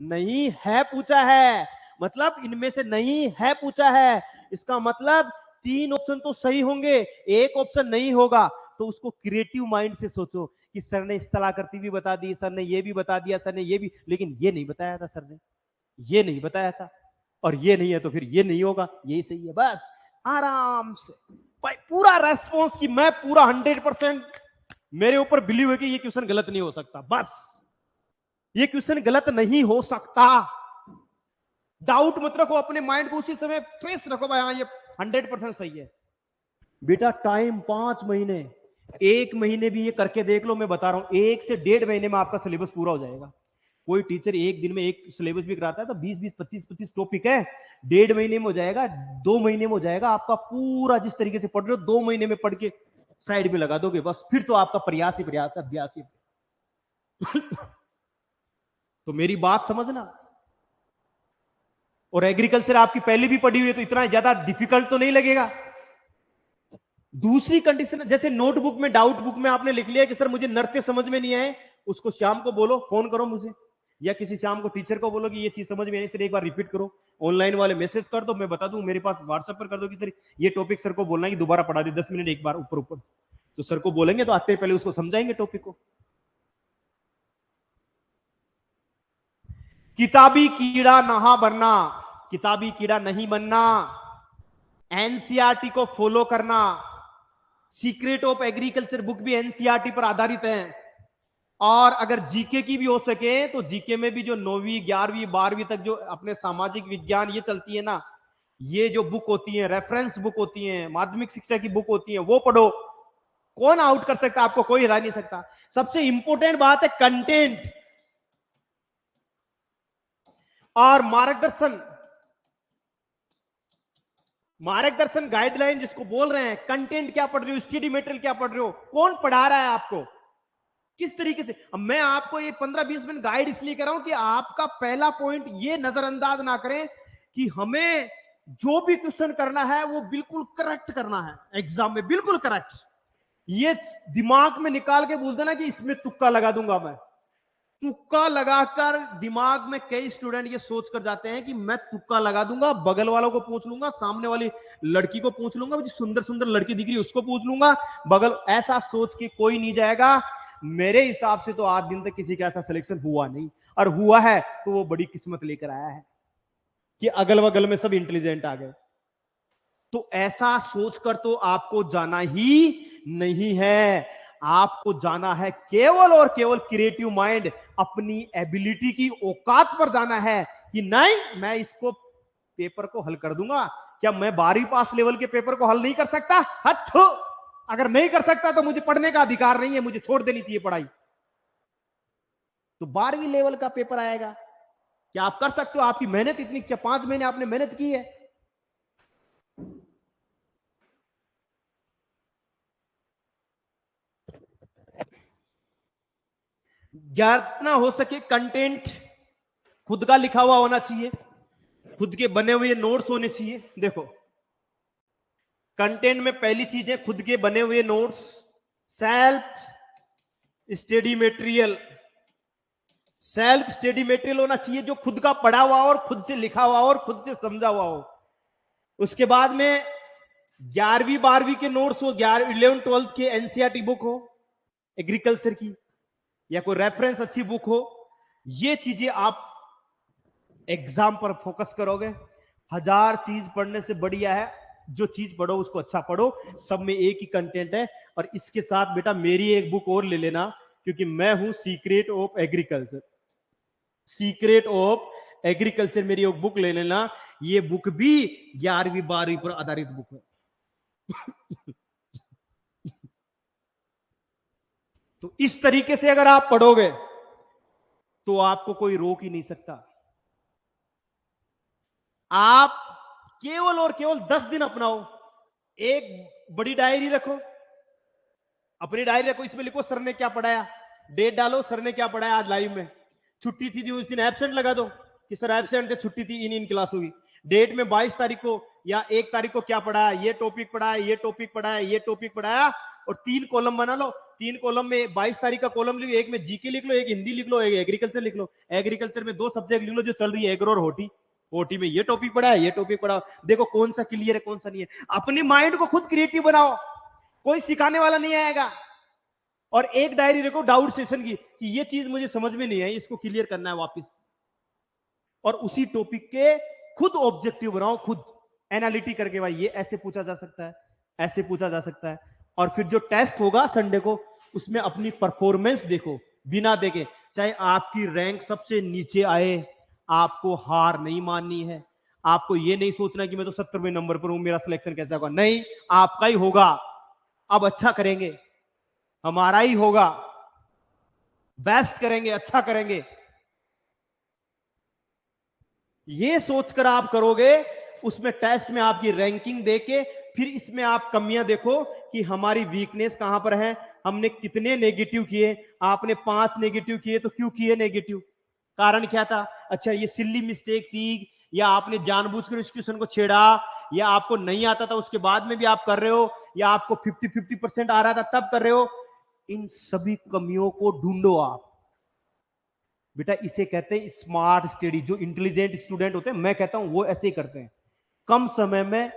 नहीं है पूछा है, मतलब इनमें से नहीं है पूछा है। इसका मतलब 3 ऑप्शन तो सही होंगे, एक ऑप्शन नहीं होगा। तो उसको क्रिएटिव माइंड से सोचो कि सर ने स्थलाकृति भी बता दी, सर ने ये भी बता दिया, सर ने ये भी, लेकिन ये नहीं बताया था सर ने, ये नहीं बताया था, और ये नहीं है तो फिर ये नहीं होगा, यही सही है। बस आराम से भाई पूरा रेस्पॉन्स कि मैं पूरा 100% मेरे ऊपर बिलीव है कि ये क्वेश्चन गलत नहीं हो सकता, बस ये क्वेश्चन गलत नहीं हो सकता। डाउट मत रखो, अपने माइंड को उसी समय फ्रेश रखो भाई, हाँ ये 100% सही है। बेटा टाइम 5 महीने, 1 महीने भी ये करके देख लो, मैं बता रहा हूं 1 से 1.5 महीने में आपका सिलेबस पूरा हो जाएगा। कोई टीचर एक दिन में एक सिलेबस भी कराता है तो 20-20, 25-25 टॉपिक है, 1.5 महीने में हो जाएगा, 2 महीने में हो जाएगा आपका पूरा। जिस तरीके से पढ़ रहे हो 2 महीने में पढ़ के साइड में लगा दोगे बस, फिर तो आपका प्रयास ही प्रयास है, अभ्यास ही। तो मेरी बात समझना। और एग्रीकल्चर आपकी पहले भी पढ़ी हुई है तो इतना ज्यादा डिफिकल्ट तो नहीं लगेगा। दूसरी कंडीशन, जैसे नोटबुक में, डाउट बुक में आपने लिख लिया कि सर मुझे नृत्य समझ में नहीं आए, उसको शाम को बोलो, फोन करो मुझे, या किसी शाम को टीचर को बोलो कि ये चीज समझ में आई, सर एक बार रिपीट करो। ऑनलाइन वाले मैसेज कर दो, मैं बता दूं, मेरे पास व्हाट्सएप पर कर दो कि सर ये टॉपिक सर को बोलना है कि दोबारा पढ़ा दे 10 मिनट एक बार ऊपर ऊपर। तो सर को बोलेंगे तो आते पहले उसको समझाएंगे टॉपिक को। किताबी कीड़ा नहा बनना, किताबी कीड़ा नहीं बनना, एनसीईआरटी को फॉलो करना। सीक्रेट ऑफ एग्रीकल्चर बुक भी एनसीईआरटी पर आधारित है। और अगर जीके की भी हो सके तो जीके में भी जो 9वीं 11वीं 12वीं तक जो अपने सामाजिक विज्ञान ये चलती है ना, ये जो बुक होती है, रेफरेंस बुक होती है, माध्यमिक शिक्षा की बुक होती है, वो पढ़ो। कौन आउट कर सकता, आपको कोई हरा नहीं सकता। सबसे इंपॉर्टेंट बात है कंटेंट और मार्गदर्शन। मार्गदर्शन गाइडलाइन जिसको बोल रहे हैं, कंटेंट क्या पढ़ रहे हो, स्टडी मटेरियल क्या पढ़ रहे हो, कौन पढ़ा रहा है आपको, किस तरीके से। अब मैं आपको ये 15-20 मिनट गाइड इसलिए कर रहा हूं कि आपका पहला पॉइंट ये नजरअंदाज ना करें कि हमें जो भी क्वेश्चन करना है वो बिल्कुल करेक्ट करना है, एग्जाम में बिल्कुल करेक्ट। ये दिमाग में निकाल के बोल देना कि इसमें तुक्का लगा दूंगा मैं। तुक्का लगाकर दिमाग में कई स्टूडेंट ये सोच कर जाते हैं कि मैं तुक्का लगा दूंगा, बगल वालों को पूछ लूंगा, सामने वाली लड़की को पूछ लूंगा, मुझे सुंदर सुंदर लड़की दिख रही है उसको पूछ लूंगा, बगल। ऐसा सोच के कोई नहीं जाएगा। मेरे हिसाब से तो आज दिन तक किसी का ऐसा सिलेक्शन हुआ नहीं, और हुआ है तो वो बड़ी किस्मत लेकर आया है कि अगल बगल में सब इंटेलिजेंट आ गए। तो ऐसा सोचकर तो आपको जाना ही नहीं है। आपको जाना है केवल और केवल क्रिएटिव माइंड, अपनी एबिलिटी की औकात पर जाना है कि नहीं मैं इसको पेपर को हल कर दूंगा। क्या मैं 12वीं पास लेवल के पेपर को हल नहीं कर सकता? हथो, अगर नहीं कर सकता तो मुझे पढ़ने का अधिकार नहीं है, मुझे छोड़ देनी चाहिए पढ़ाई। तो 12वीं लेवल का पेपर आएगा, क्या आप कर सकते हो? आपकी मेहनत इतनी, 5 महीने आपने मेहनत की है। जितना हो सके कंटेंट खुद का लिखा हुआ होना चाहिए, खुद के बने हुए नोट्स होने चाहिए। देखो कंटेंट में पहली चीज है खुद के बने हुए notes, self study material. Self study material होना चाहिए जो खुद का पढ़ा हुआ और खुद से लिखा हुआ और खुद से समझा हुआ हो। उसके बाद में 11वीं 12वीं के नोट्स हो, 11th 12th के एनसीईआरटी बुक हो एग्रीकल्चर की, या कोई रेफरेंस अच्छी बुक हो। ये चीजें आप एग्जाम पर फोकस करोगे। 1000 चीज पढ़ने से बढ़िया है जो चीज पढ़ो उसको अच्छा पढ़ो, सब में एक ही कंटेंट है। और इसके साथ बेटा मेरी एक बुक और ले लेना, क्योंकि मैं हूं secret of agriculture. Secret of agriculture मेरी एक बुक ले लेना, ये बुक भी 11वीं 12वीं पर आधारित बुक है। तो इस तरीके से अगर आप पढ़ोगे तो आपको कोई रोक ही नहीं सकता। आप केवल और केवल 10 दिन अपनाओ। एक बड़ी डायरी रखो, अपनी डायरी रखो, इसमें लिखो सर ने क्या पढ़ाया, डेट डालो सर ने क्या पढ़ाया आज लाइव में। छुट्टी थी उस दिन एब्सेंट लगा दो कि सर एब्सेंट थे, छुट्टी थी, इन क्लास हुई। डेट में 22 तारीख को या 1 तारीख को क्या पढ़ाया, ये टॉपिक पढ़ाया, ये टॉपिक पढ़ाया, ये टॉपिक पढ़ाया। और 3 कॉलम बना लो, 3 कॉलम में 22 तारीख का कॉलम लिखो, एक में जीके लिख लो, एक हिंदी लिख लो, एक एग्रीकल्चर लिख लो। एग्रीकल्चर में 2 सब्जेक्ट लिख लो जो चल रही है, एग्रो और होटी। होटी में ये टॉपिक पढ़ा है, ये टॉपिक पढ़ा, देखो कौन सा क्लियर है कौन सा नहीं है। अपनी माइंड को खुद क्रिएटिव बनाओ, कोई सिखाने वाला नहीं आएगा। और एक डायरी रखो डाउट सेशन की कि ये चीज मुझे समझ में नहीं आई, इसको क्लियर करना है वापस। और उसी टॉपिक के खुद ऑब्जेक्टिव बनाओ, खुद एनालिटिक करके, भाई ये ऐसे पूछा जा सकता है, ऐसे पूछा जा सकता है। और फिर जो टेस्ट होगा संडे को, उसमें अपनी परफॉर्मेंस देखो बिना देखे। चाहे आपकी रैंक सबसे नीचे आए, आपको हार नहीं माननी है, आपको ये नहीं सोचना कि मैं तो 70वें नंबर पर हूं, मेरा सिलेक्शन कैसा होगा। नहीं, आपका ही होगा। अब अच्छा करेंगे, हमारा ही होगा, बेस्ट करेंगे, अच्छा करेंगे, ये सोचकर आप करोगे। उसमें टेस्ट में आपकी रैंकिंग देके फिर इसमें आप कमियां देखो कि हमारी वीकनेस कहां पर है, हमने कितने नेगेटिव किए। आपने 5 नेगेटिव किए तो क्यों किए नेगेटिव, कारण क्या था? अच्छा, ये सिल्ली मिस्टेक थी, या आपने जानबूझकर इस क्वेश्चन को छेड़ा, या आपको नहीं आता था उसके बाद में भी आप कर रहे हो, या आपको 50-50% आ रहा था तब कर रहे हो। इन सभी कमियों को ढूंढो आप। बेटा इसे कहते हैं स्मार्ट स्टडी। जो इंटेलिजेंट स्टूडेंट होते हैं, मैं कहता हूं वो ऐसे ही करते हैं, कम समय में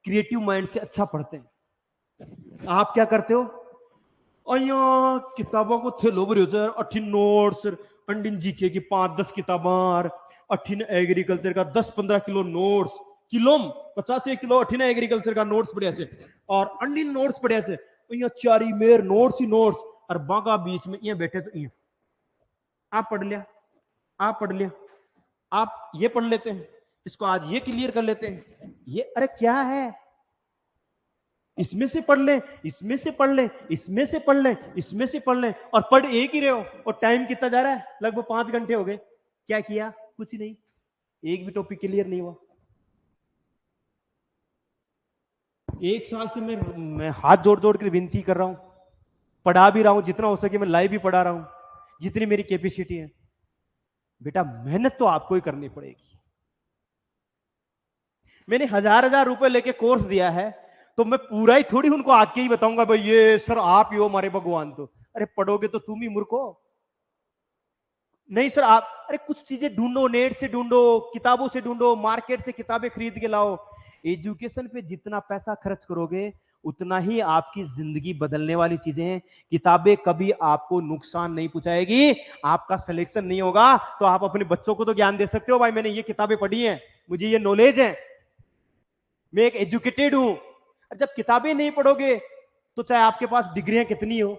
क्रिएटिव माइंड से अच्छा पढ़ते हैं। आप क्या करते हो? अया किताबों को थे लो भरियो सर, अठिन नोट्स, अंडिन जीके की 5-10 किताबां, अठिन एग्रीकल्चर का 10-15 किलो नोट्स, किलोम 50 किलो अठिन एग्रीकल्चर का नोट्स पड़े छे, और अंडिन नोट्स पड़े छे, अया चारी मेर नोट्स ही नोट्स, और बागा बीच में ये बैठे तो ये आप पढ़ लिया, आप पढ़ लिया, आप ये पढ़ लेते हैं, इसको आज ये क्लियर कर लेते हैं, ये अरे क्या है, इसमें से पढ़ लें, इसमें से पढ़ लें, इसमें से पढ़ लें, इसमें से पढ़ लें, और पढ़ एक ही रहे हो, और टाइम कितना जा रहा है? लगभग 5 घंटे हो गए। क्या किया? कुछ नहीं, एक भी टॉपिक क्लियर नहीं हुआ। 1 साल से मैं हाथ जोड़ जोड़ कर विनती कर रहा हूं, पढ़ा भी रहा हूं, जितना हो सके मैं लाइव भी पढ़ा रहा हूं, जितनी मेरी कैपेसिटी है। बेटा मेहनत तो आपको ही करनी पड़ेगी। मैंने 1000-1000 रुपए लेके कोर्स दिया है, तो मैं पूरा ही थोड़ी उनको आके ही बताऊंगा भाई ये सर आप ही हो हमारे भगवान। तो अरे पढ़ोगे तो तुम ही मूर्ख हो। नहीं सर आप, अरे कुछ चीजें ढूंढो, नेट से ढूंढो, किताबों से ढूंढो, मार्केट से किताबें खरीद के लाओ। एजुकेशन पे जितना पैसा खर्च करोगे उतना ही आपकी जिंदगी बदलने वाली चीजें हैं। किताबें कभी आपको नुकसान नहीं पहुंचाएगी। आपका सिलेक्शन नहीं होगा तो आप अपने बच्चों को तो ज्ञान दे सकते हो, भाई मैंने ये किताबें पढ़ी हैं, मुझे ये नॉलेज है, मैं एक एजुकेटेड हूं। जब किताबें नहीं पढ़ोगे तो चाहे आपके पास डिग्रियां कितनी हो,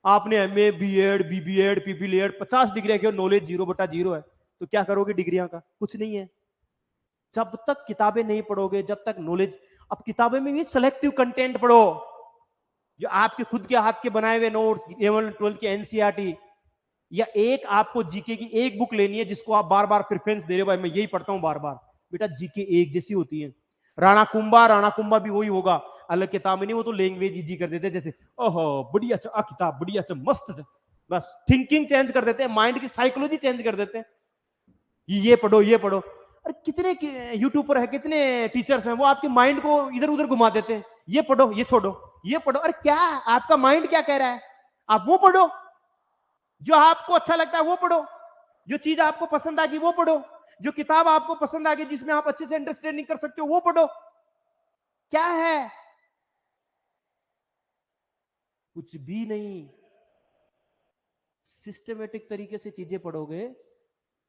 आपने एमए, बीएड, बीबीएड, पीपीएड 50 डिग्रियां की, नॉलेज 0/0 है, तो क्या करोगे डिग्रियां का? कुछ नहीं है। जब तक किताबें नहीं पढ़ोगे, जब तक नॉलेज, अब किताबें में भी सिलेक्टिव कंटेंट पढ़ो, जो आपके खुद के हाथ के बनाए हुए नोट्स, 11-12 की एनसीईआरटी, या एक आपको जीके की एक बुक लेनी है जिसको आप बार बार प्रेफरेंस दे रहे हो, भाई मैं यही पढ़ता हूं बार बार। बेटा जीके एक जैसी होती है। राणा कुंभा भी वही होगा, अलग किताब में नहीं, वो तो लैंग्वेज इजी कर देते हैं, जैसे ओहो बढ़िया अच्छा किताब, बढ़िया अच्छा मस्त है, बस थिंकिंग चेंज कर देते हैं, माइंड की साइकोलॉजी चेंज कर देते हैं, ये पढ़ो ये पढ़ो। अरे कितने यूट्यूब पर है, कितने टीचर्स हैं, वो आपके माइंड को इधर उधर घुमा देते हैं, ये पढ़ो ये छोड़ो ये पढ़ो। अरे क्या आपका माइंड क्या कह रहा है, आप वो पढ़ो, जो आपको अच्छा लगता है वो पढ़ो, जो चीज आपको पसंद आ गई वो पढ़ो, जो किताब आपको पसंद आ गई जिसमें आप अच्छे से अंडरस्टैंडिंग कर सकते हो वो पढ़ो। क्या है? कुछ भी नहीं। सिस्टमेटिक तरीके से चीजें पढ़ोगे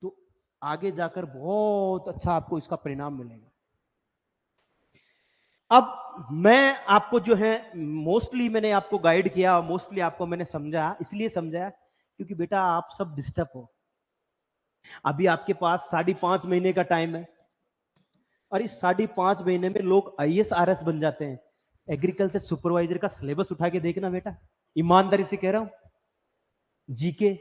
तो आगे जाकर बहुत अच्छा आपको इसका परिणाम मिलेगा। अब मैं आपको जो है मोस्टली मैंने आपको गाइड किया, मोस्टली आपको मैंने समझा, इसलिए समझा क्योंकि बेटा आप सब डिस्टर्ब हो। अभी आपके पास 5.5 महीने का टाइम है, और इस 5.5 महीने में लोग आईएएस आरएस बन जाते हैं। एग्रीकल्चर सुपरवाइजर का सिलेबस उठा के देखना बेटा, ईमानदारी से कह रहा हूं। जीके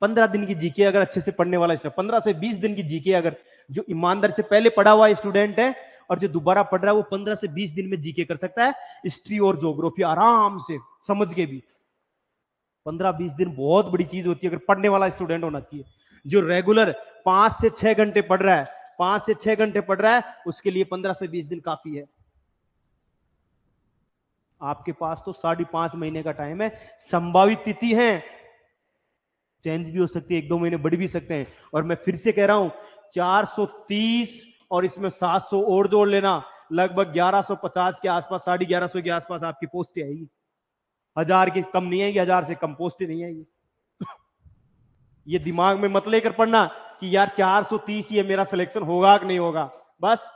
15 दिन की जीके अगर अच्छे से पढ़ने वाला, इसमें 15 से 20 दिन की जीके अगर जो ईमानदारी से पहले पढ़ा हुआ स्टूडेंट है और जो दोबारा पढ़ रहा है, वो 15 से 20 दिन में जीके कर सकता है। हिस्ट्री और ज्योग्राफी आराम से समझ के भी 15-20 दिन बहुत बड़ी चीज होती है, अगर पढ़ने वाला स्टूडेंट होना चाहिए। जो रेगुलर 5 से 6 घंटे पढ़ रहा है, 5 से 6 घंटे पढ़ रहा है, उसके लिए 15 से 20 दिन काफी है। आपके पास तो 5.5 महीने का टाइम है। संभावित तिथि है, चेंज भी हो सकती है, 1-2 महीने बढ़ भी सकते हैं। और मैं फिर से कह रहा हूं 430 और इसमें 700 और जोड़ लेना, लगभग 1150 के आसपास, 1150 के आसपास आपकी पोस्ट आएगी। 1000 की कम नहीं आएगी, 1000 से कम पोस्ट नहीं आएगी। ये दिमाग में मत लेकर पढ़ना कि यार 430 ही है, मेरा सिलेक्शन होगा कि नहीं होगा। बस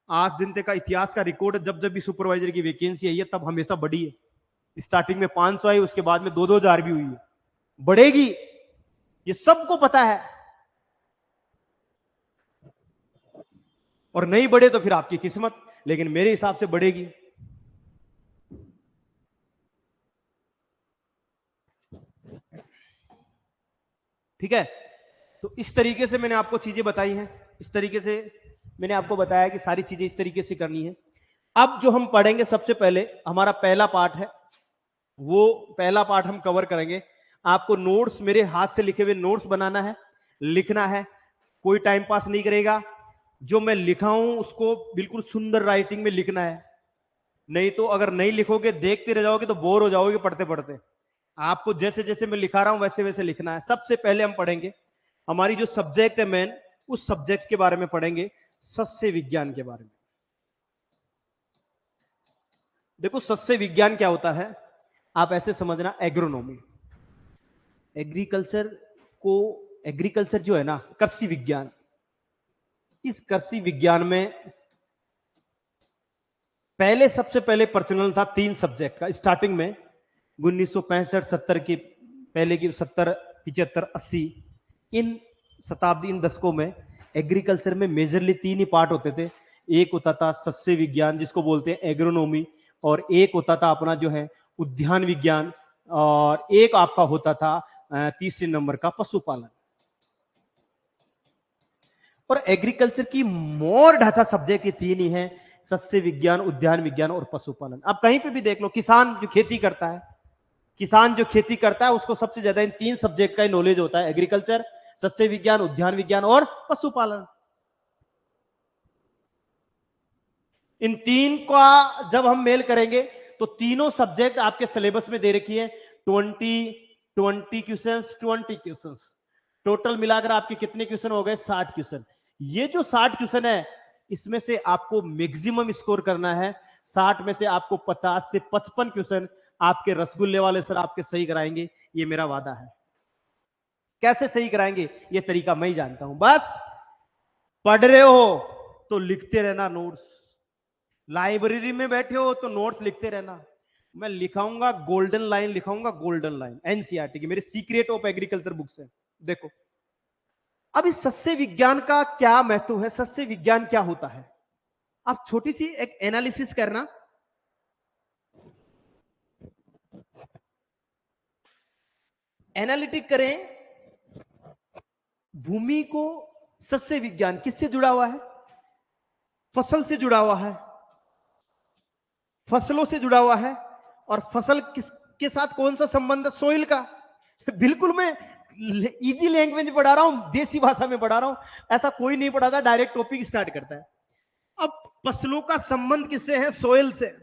आज दिन तक का इतिहास का रिकॉर्ड है, जब जब भी सुपरवाइजर की वैकेंसी आई है तब हमेशा बढ़ी है। स्टार्टिंग में 500 आई, उसके बाद में 2-2 हजार भी हुई है, बढ़ेगी, ये सबको पता है। और नहीं बढ़े तो फिर आपकी किस्मत, लेकिन मेरे हिसाब से बढ़ेगी। ठीक है, तो इस तरीके से मैंने आपको चीजें बताई हैं, इस तरीके से मैंने आपको बताया कि सारी चीजें इस तरीके से करनी है। अब जो हम पढ़ेंगे, सबसे पहले हमारा पहला पार्ट है, वो पहला पार्ट हम कवर करेंगे। आपको नोट्स, मेरे हाथ से लिखे हुए नोट्स बनाना है, लिखना है, कोई टाइम पास नहीं करेगा। जो मैं लिखा हूं उसको बिल्कुल सुंदर राइटिंग में लिखना है, नहीं तो अगर नहीं लिखोगे, देखते रह जाओगे तो बोर हो जाओगे पढ़ते पढ़ते। आपको जैसे जैसे मैं लिखा रहा हूं वैसे वैसे लिखना है। सबसे पहले हम पढ़ेंगे हमारी जो सब्जेक्ट है मेन, उस सब्जेक्ट के बारे में पढ़ेंगे, सस्य विज्ञान के बारे में। देखो सस्य विज्ञान क्या होता है, आप ऐसे समझना, एग्रोनॉमी, एग्रीकल्चर को, एग्रीकल्चर जो है ना, कृषि विज्ञान, इस कृषि विज्ञान में पहले, सबसे पहले पर्सनल था 3 सब्जेक्ट का स्टार्टिंग में, 1965-70 की पहले की 70, 75, 80, इन शताब्दी, इन दशकों में एग्रीकल्चर में मेजरली 3 ही पार्ट होते थे। एक होता था सस्य विज्ञान जिसको बोलते हैं एग्रोनॉमी, और एक होता था अपना जो है उद्यान विज्ञान, और एक आपका होता था तीसरे नंबर का पशुपालन। और एग्रीकल्चर की मोर ढांचा सब्जेक्ट ये 3 ही है, सस्य विज्ञान, उद्यान विज्ञान और पशुपालन। आप कहीं पे भी देख लो, किसान जो खेती करता है, किसान जो खेती करता है उसको सबसे ज्यादा इन 3 सब्जेक्ट का नॉलेज होता है, एग्रीकल्चर, सस्य विज्ञान, उद्यान विज्ञान और पशुपालन। इन 3 का जब हम मेल करेंगे तो तीनों सब्जेक्ट आपके सिलेबस में दे रखी है, 20 क्वेश्चंस, 20 क्वेश्चंस, टोटल मिलाकर आपके कितने क्वेश्चन हो गए, 60 क्वेश्चन। ये जो 60 क्वेश्चन है, इसमें से आपको मैक्सिमम स्कोर करना है। 60 में से आपको 50 से 55 क्वेश्चन आपके रसगुल्ले वाले सर आपके सही कराएंगे, ये मेरा वादा है। कैसे सही कराएंगे ये तरीका मैं ही जानता हूं। बस पढ़ रहे हो तो लिखते रहना नोट्स, लाइब्रेरी में बैठे हो तो नोट्स लिखते रहना। मैं लिखाऊंगा गोल्डन लाइन, लिखाऊंगा गोल्डन लाइन एनसीईआरटी की, मेरे सीक्रेट ऑफ एग्रीकल्चर बुक से। देखो अब इस सस्य विज्ञान का क्या महत्व है, सस्य विज्ञान क्या होता है, आप छोटी सी एक एनालिसिस करना। एनालिटिक करें भूमि को। सस्य विज्ञान किससे जुड़ा हुआ है, फसल से जुड़ा हुआ है, फसलों से जुड़ा हुआ है। और फसल किसके साथ कौन सा संबंध है, सोइल का। बिल्कुल मैं इजी लैंग्वेज में पढ़ा रहा हूं, देसी भाषा में पढ़ा रहा हूं, ऐसा कोई नहीं पढ़ाता, डायरेक्ट टॉपिक स्टार्ट करता है। अब फसलों का संबंध किससे है, सोइल से।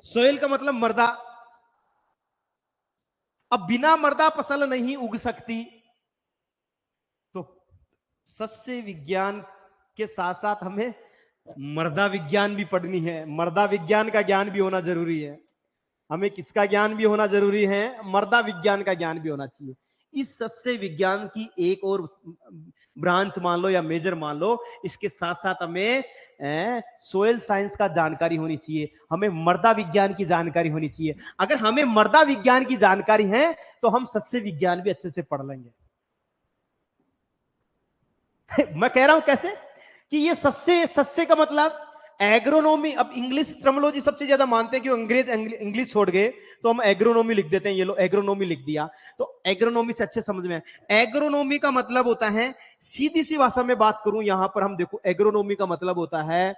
सोइल का मतलब मृदा। अब बिना मृदा फसल नहीं उग सकती, तो सस्य विज्ञान के साथ साथ हमें मृदा विज्ञान भी पढ़नी है। मृदा विज्ञान का ज्ञान भी होना जरूरी है। हमें किसका ज्ञान भी होना जरूरी है, मृदा विज्ञान का ज्ञान भी होना चाहिए। इस सस्य विज्ञान की एक और ब्रांच मान लो या मेजर मान लो, इसके साथ साथ हमें सोयल साइंस का जानकारी होनी चाहिए, हमें मृदा विज्ञान की जानकारी होनी चाहिए। अगर हमें मृदा विज्ञान की जानकारी है तो हम सस्य विज्ञान भी अच्छे से पढ़ लेंगे। मैं कह रहा हूं कैसे, कि ये सस्य, सस्य का मतलब एग्रोनॉमी। अब इंग्लिश टर्मिनोलॉजी सबसे ज्यादा मानते हैं कि अंग्रेज इंग्लिश छोड़ गए तो हम एग्रोनॉमी लिख देते हैं, ये लो एग्रोनॉमी लिख दिया, तो एग्रोनॉमी से अच्छे समझ में आए। एग्रोनॉमी का मतलब होता है, सीधी सी भाषा में बात करूं यहां पर, हम देखो एग्रोनॉमी का मतलब होता है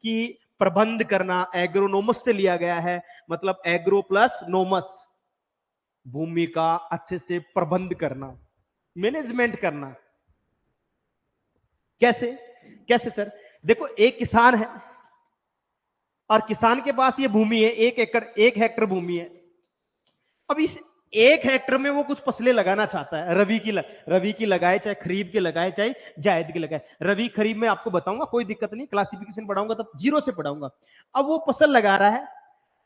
कि प्रबंध करना, एग्रोनोमस से लिया गया है, मतलब एग्रो प्लस नोमस, भूमि का अच्छे से प्रबंध करना, मैनेजमेंट करना। कैसे कैसे सर, देखो एक किसान है और किसान के पास ये भूमि है, 1 एकड़, 1 हेक्टर भूमि है। अब इस 1 हेक्टर में वो कुछ फसलें लगाना चाहता है, रबी की लगाए, चाहे खरीफ की लगाए, चाहे जायद की लगाए। रबी खरीफ में आपको बताऊंगा, कोई दिक्कत नहीं, क्लासिफिकेशन पढ़ाऊंगा तब जीरो से पढ़ाऊंगा। अब वो फसल लगा रहा है,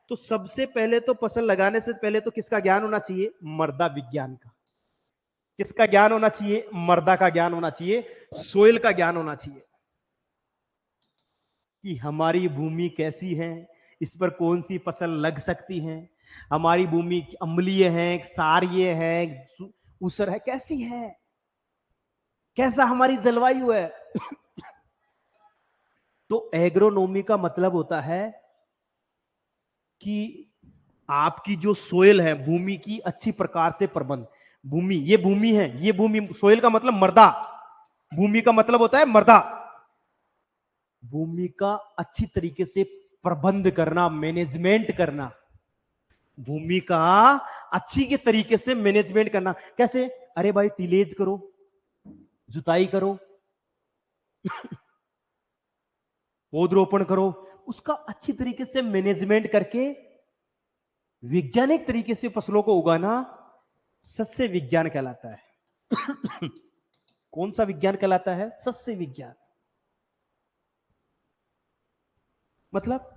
तो सबसे पहले तो फसल लगाने से पहले तो किसका ज्ञान होना चाहिए, मृदा विज्ञान का। किसका ज्ञान होना चाहिए, मृदा का ज्ञान होना चाहिए, सोइल का ज्ञान होना चाहिए, कि हमारी भूमि कैसी है, इस पर कौन सी फसल लग सकती है, हमारी भूमि अम्लीय है, क्षारीय है, ऊसर है, कैसी है, कैसा हमारी जलवायु है। तो एग्रोनॉमी का मतलब होता है कि आपकी जो सोयल है, भूमि की अच्छी प्रकार से प्रबंध। भूमि, ये भूमि है, ये भूमि, सोयल का मतलब मृदा, भूमि का मतलब होता है मृदा। भूमि का अच्छी तरीके से प्रबंध करना, मैनेजमेंट करना, भूमि का अच्छी के तरीके से मैनेजमेंट करना। कैसे? अरे भाई, टिलेज करो, जुताई करो, पौधरोपण करो, उसका अच्छी तरीके से मैनेजमेंट करके वैज्ञानिक तरीके से फसलों को उगाना सस्य विज्ञान कहलाता है। कौन सा विज्ञान कहलाता है? सस्य विज्ञान। मतलब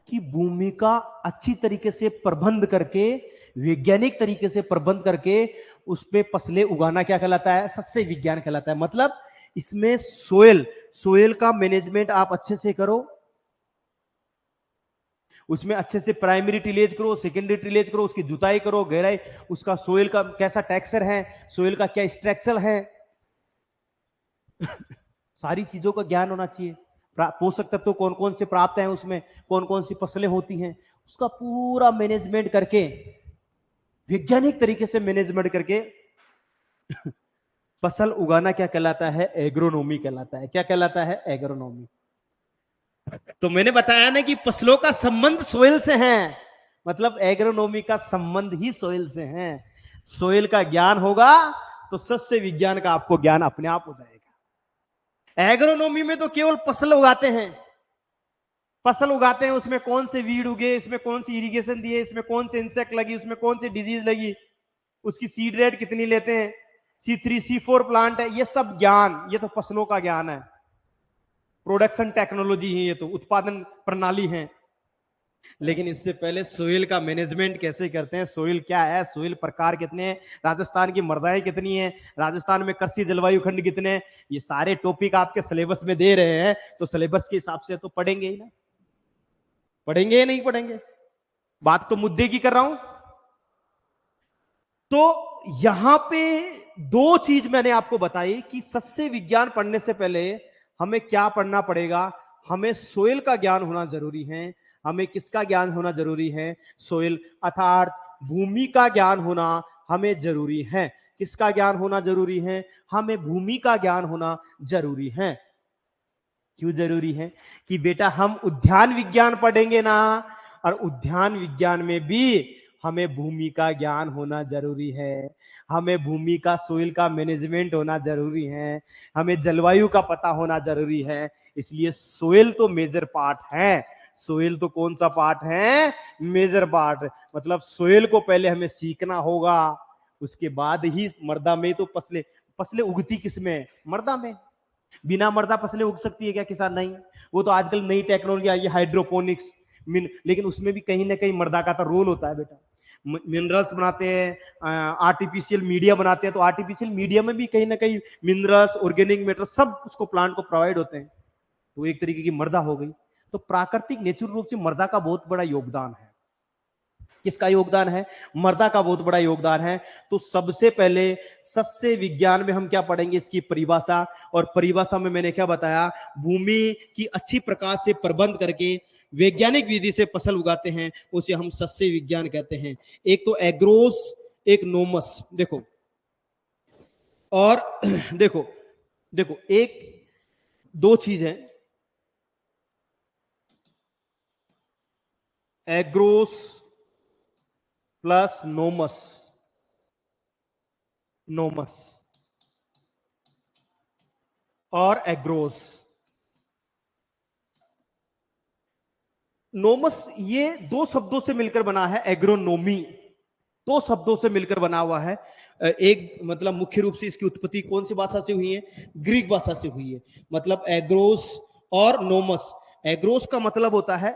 कि भूमि का अच्छी तरीके से प्रबंध करके, वैज्ञानिक तरीके से प्रबंध करके उस पे फसलें उगाना क्या कहलाता है? सस्य विज्ञान कहलाता है। मतलब इसमें सोयल का मैनेजमेंट आप अच्छे से करो, उसमें अच्छे से प्राइमरी टिलेज करो, सेकेंडरी टिलेज करो, उसकी जुताई करो, गहराई, उसका सोयल का कैसा टेक्सचर है, सोयल का क्या स्ट्रक्चर है, सारी चीजों का ज्ञान होना चाहिए। पोषक तत्व तो कौन कौन से प्राप्त हैं उसमें, कौन कौन सी फसलें होती हैं, उसका पूरा मैनेजमेंट करके, वैज्ञानिक तरीके से मैनेजमेंट करके फसल उगाना क्या कहलाता है? एग्रोनॉमी कहलाता है। क्या कहलाता है? एग्रोनॉमी। तो मैंने बताया ना कि फसलों का संबंध सोइल से है, मतलब एग्रोनॉमी का संबंध ही सोइल से है। सोइल का ज्ञान होगा तो सस्य विज्ञान का आपको ज्ञान अपने आप हो जाएगा। एग्रोनॉमी में तो केवल फसल उगाते हैं, फसल उगाते हैं, उसमें कौन से वीड उगे, इसमें कौन सी इरिगेशन दिए, इसमें कौन से इंसेक्ट लगी, उसमें कौन सी डिजीज लगी, उसकी सीड रेट कितनी लेते हैं, C3 C4 प्लांट है, ये सब ज्ञान, ये तो फसलों का ज्ञान है। प्रोडक्शन टेक्नोलॉजी है, ये तो उत्पादन प्रणाली है। लेकिन इससे पहले सोइल का मैनेजमेंट कैसे करते हैं, सोइल क्या है, सोइल प्रकार कितने हैं, राजस्थान की मृदाएं कितनी है, राजस्थान में कृषि जलवायु खंड कितने हैं, ये सारे टॉपिक आपके सिलेबस में दे रहे हैं, तो सिलेबस के हिसाब से तो पढ़ेंगे ही ना, पढ़ेंगे या नहीं पढ़ेंगे? बात तो मुद्दे की कर रहा हूं। तो यहां पे दो चीज मैंने आपको बताई कि सस्य विज्ञान पढ़ने से पहले हमें क्या पढ़ना पड़ेगा। हमें सोइल का ज्ञान होना जरूरी है। हमें किसका ज्ञान होना जरूरी है? सोइल अर्थात भूमि का ज्ञान होना हमें जरूरी है। किसका ज्ञान होना जरूरी है? हमें भूमि का ज्ञान होना जरूरी है। क्यों जरूरी है? कि बेटा हम उद्यान विज्ञान पढ़ेंगे ना, और उद्यान विज्ञान में भी हमें भूमि का ज्ञान होना जरूरी है, हमें भूमि का सोइल का मैनेजमेंट होना जरूरी है, हमें जलवायु का पता होना जरूरी है। इसलिए सोइल तो मेजर पार्ट है। सोइल तो कौन सा पार्ट है? Major part. मतलब सोइल को पहले हमें सीखना होगा, उसके बाद ही मृदा में तो फसलें उगती किसमें? मृदा में। बिना मृदा फसलें उग सकती है क्या किसान? नहीं। वो तो आजकल नई टेक्नोलॉजी आई है, हाइड्रोपोनिक्स, लेकिन उसमें भी कहीं ना कहीं मृदा का तो रोल होता है बेटा। मिनरल्स बनाते हैं, आर्टिफिशियल मीडिया बनाते हैं, तो आर्टिफिशियल मीडिया में भी कहीं ना कहीं मिनरल्स, ऑर्गेनिक मैटर सब उसको प्लांट को प्रोवाइड होते हैं, तो एक तरीके की मृदा हो गई। तो प्राकृतिक नेचुरल रूप से मृदा का बहुत बड़ा योगदान है। किसका योगदान है? मृदा का बहुत बड़ा योगदान है। तो सबसे पहले सस्य विज्ञान में हम क्या पढ़ेंगे? इसकी परिभाषा। और परिभाषा में मैंने क्या बताया? भूमि की अच्छी प्रकार से प्रबंध करके वैज्ञानिक विधि से फसल उगाते हैं, उसे हम सस्य विज्ञान कहते हैं। एक तो एग्रोस, एक नोमस। देखो, और देखो देखो एक दो चीज है, एग्रोस प्लस नोमस, नोमस और एग्रोस। नोमस ये दो शब्दों से मिलकर बना है, एग्रोनोमी दो शब्दों से मिलकर बना हुआ है। एक मतलब मुख्य रूप से इसकी उत्पत्ति कौन सी भाषा से हुई है? ग्रीक भाषा से हुई है। मतलब एग्रोस और नोमस। एग्रोस का मतलब होता है,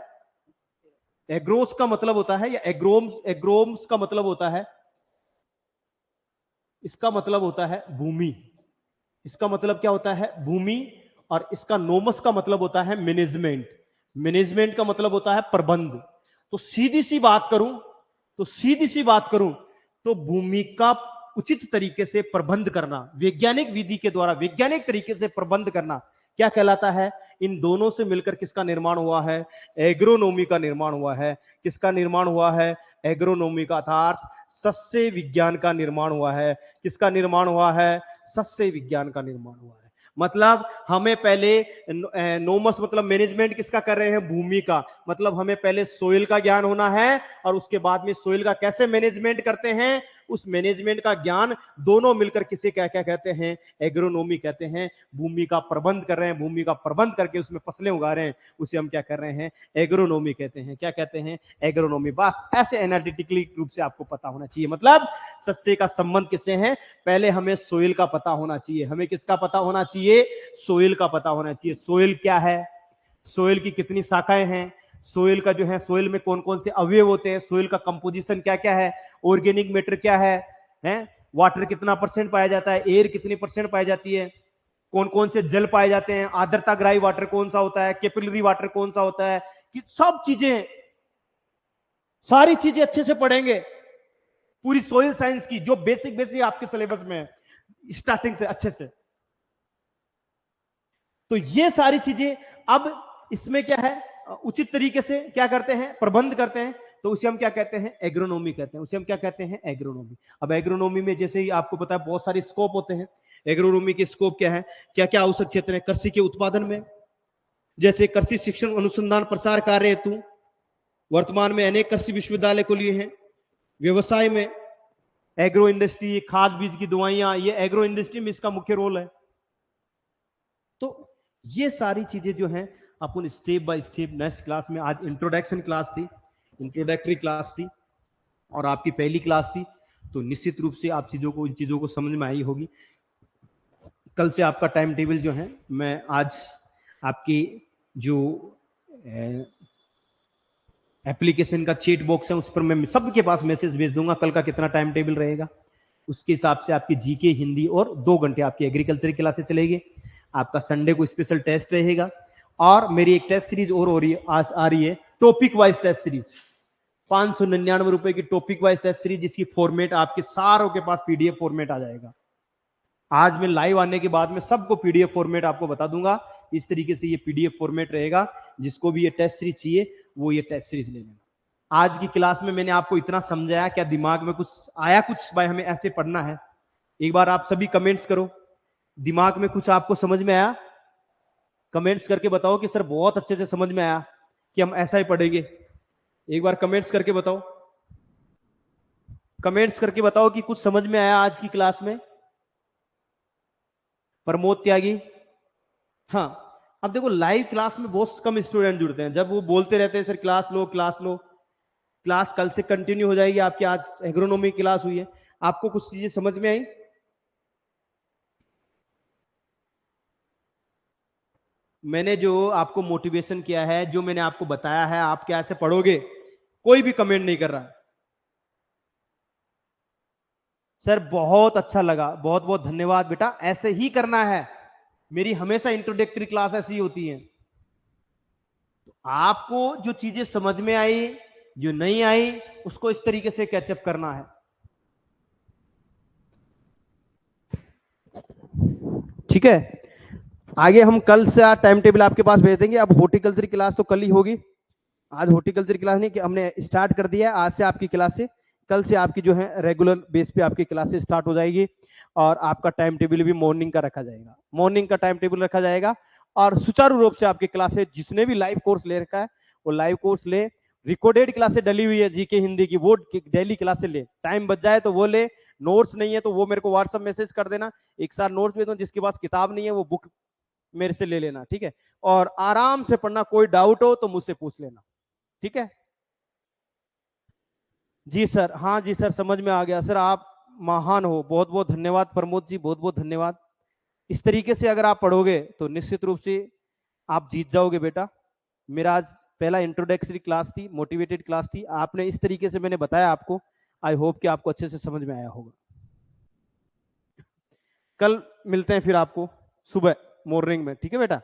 एग्रोस का मतलब होता है, या एग्रोम्स, एग्रोम्स का मतलब होता है, इसका मतलब होता है भूमि। इसका मतलब क्या होता है? भूमि। और इसका नोमस का मतलब होता है मैनेजमेंट। मैनेजमेंट का मतलब होता है प्रबंध। तो सीधी सी बात करूं, तो सीधी सी बात करूं तो भूमि का उचित तरीके से प्रबंध करना, वैज्ञानिक विधि के द्वारा वैज्ञानिक तरीके से प्रबंध करना क्या कहलाता है? इन दोनों से मिलकर किसका निर्माण हुआ है? एग्रोनॉमी का निर्माण हुआ है। किसका निर्माण हुआ है? एग्रोनॉमी का, अर्थात सस्य विज्ञान का निर्माण हुआ है। किसका निर्माण हुआ है? सस्य विज्ञान का निर्माण हुआ है। मतलब हमें पहले नोमस मतलब मैनेजमेंट किसका कर रहे हैं? भूमि का। मतलब हमें पहले सोइल का ज्ञान होना है और उसके बाद में सोइल का कैसे मैनेजमेंट करते हैं, उस मैनेजमेंट का ज्ञान दोनों मिलकर किसे क्या क्या कहते हैं? एग्रोनॉमी कहते हैं। भूमि का प्रबंध कर रहे हैं, भूमि का प्रबंध करके उसमें फसलें उगा रहे हैं, उसे हम क्या कर रहे हैं? एग्रोनॉमी कहते हैं। क्या कहते हैं? एग्रोनॉमी। बस ऐसे एनालिटिकली रूप से आपको पता होना चाहिए। मतलब सस्य का संबंध किससे है? पहले हमें सोइल का पता होना चाहिए। हमें किसका पता होना चाहिए? सोइल का पता होना चाहिए। सोइल क्या है, सोइल की कितनी शाखाएं हैं, सोइल का जो है, सोइल में कौन कौन से अवयव होते हैं, सोइल का कंपोजिशन क्या क्या है, ऑर्गेनिक मैटर क्या है, वाटर कितना परसेंट पाया जाता है, एयर कितनी परसेंट पाई जाती है, कौन कौन से जल पाए जाते हैं, आर्द्रताग्राही वाटर कौन सा होता है, कैपिलरी वाटर कौन सा होता है, कि सब चीजें, सारी चीजें अच्छे से पढ़ेंगे। पूरी सोइल साइंस की जो बेसिक बेसिक आपके सिलेबस में है स्टार्टिंग से अच्छे से। तो ये सारी चीजें अब इसमें क्या है, उचित तरीके से क्या करते हैं? प्रबंध करते हैं। तो उसे हम क्या कहते हैं? एग्रोनॉमी कहते हैं। उसे हम क्या कहते हैं? एग्रोनॉमी। अब एग्रोनॉमी में जैसे ही आपको पता है बहुत सारे स्कोप होते हैं। एग्रोनॉमी के स्कोप क्या है? क्या क्या आवश्यक क्षेत्र है? कृषि के उत्पादन में, जैसे कृषि शिक्षण अनुसंधान प्रसार कार्य हेतु वर्तमान में अनेक कृषि विश्वविद्यालय खुले हैं। व्यवसाय में एग्रो इंडस्ट्री, खाद बीज की दवाइयां, ये एग्रो इंडस्ट्री में इसका मुख्य रोल है। तो ये सारी चीजें जो हैं अपन step by step next class में, आज इंट्रोडक्शन क्लास थी, इंट्रोडक्टरी क्लास थी और आपकी पहली क्लास थी, तो निश्चित रूप से आप चीजों को, इन चीजों को समझ में आई होगी। कल से आपका टाइम टेबल जो है, मैं आज आपकी जो एप्लीकेशन का चैट बॉक्स है उस पर मैं सबके पास मैसेज भेज दूंगा कल का कितना टाइम टेबल रहेगा। उसके हिसाब से आपकी जीके, हिंदी और 2 घंटे आपकी एग्रीकल्चर की क्लासेस चलेगी। आपका संडे को स्पेशल टेस्ट रहेगा और मेरी एक टेस्ट सीरीज और हो रही है, आज आ रही है टॉपिक वाइज टेस्ट सीरीज, 599 रुपए की टॉपिक वाइज टेस्ट सीरीज, जिसकी फॉर्मेट आपके सारों के पास पीडीएफ फॉर्मेट आ जाएगा। आज मैं लाइव आने के बाद में सबको पीडीएफ फॉर्मेट आपको बता दूंगा। इस तरीके से ये पीडीएफ फॉर्मेट रहेगा। जिसको भी ये टेस्ट सीरीज चाहिए वो ये टेस्ट सीरीज ले लेना। आज की क्लास में मैंने आपको इतना समझाया, क्या दिमाग में कुछ आया? कुछ भाई हमें ऐसे पढ़ना है? एक बार आप सभी कमेंट्स करो, दिमाग में कुछ आपको समझ में आया? कमेंट्स करके बताओ कि सर बहुत अच्छे से समझ में आया, कि हम ऐसा ही पढ़ेंगे। एक बार कमेंट्स करके बताओ, कमेंट्स करके बताओ कि कुछ समझ में आया आज की क्लास में। प्रमोद त्यागी, हाँ। अब देखो लाइव क्लास में बहुत कम स्टूडेंट जुड़ते हैं, जब वो बोलते रहते हैं सर क्लास लो क्लास लो। क्लास कल से कंटिन्यू हो जाएगी आपकी। आज एग्रोनॉमी क्लास हुई है, आपको कुछ चीजें समझ में आई? मैंने जो आपको मोटिवेशन किया है, जो मैंने आपको बताया है, आप क्या ऐसे पढ़ोगे? कोई भी कमेंट नहीं कर रहा। सर बहुत अच्छा लगा, बहुत बहुत धन्यवाद बेटा, ऐसे ही करना है। मेरी हमेशा इंट्रोडक्टरी क्लास ऐसी होती है। तो आपको जो चीजें समझ में आई, जो नहीं आई, उसको इस तरीके से कैचअप करना है। ठीक है, आगे हम कल से टाइम टेबल आपके पास भेज देंगे। अब हॉर्टिकल्चर क्लास तो कल ही होगी, आज हॉर्टिकल्चर क्लास नहीं, कि हमने स्टार्ट कर दिया है। आज से आपकी क्लासे, कल से आपकी जो है रेगुलर बेस पे आपकी क्लासेस स्टार्ट हो जाएगी और आपका टाइम टेबल भी मॉर्निंग का रखा जाएगा। मॉर्निंग का टाइम टेबल रखा जाएगा और सुचारू रूप से आपकी क्लासेस, जिसने भी लाइव कोर्स ले रखा है वो लाइव कोर्स ले। रिकॉर्डेड क्लासेस डली हुई है जीके हिंदी की, वो डेली क्लासेस ले, टाइम बच जाए तो वो ले। नोट्स नहीं है तो वो मेरे को व्हाट्सएप मैसेज कर देना, एक साथ नोट्स भेज दो। जिसके पास किताब नहीं है वो बुक मेरे से ले लेना, ठीक है। और आराम से पढ़ना, कोई डाउट हो तो मुझसे पूछ लेना, ठीक है। जी सर, हाँ जी सर, समझ में आ गया सर, आप महान हो। बहुत बहुत धन्यवाद प्रमोद जी, बहुत बहुत धन्यवाद। इस तरीके से अगर आप पढ़ोगे तो निश्चित रूप से आप जीत जाओगे बेटा। मेरा आज पहला इंट्रोडक्टरी क्लास थी, मोटिवेटेड क्लास थी। आपने इस तरीके से मैंने बताया आपको, आई होप कि आपको अच्छे से समझ में आया होगा। कल मिलते हैं फिर आपको सुबह मॉर्निंग में, ठीक है बेटा।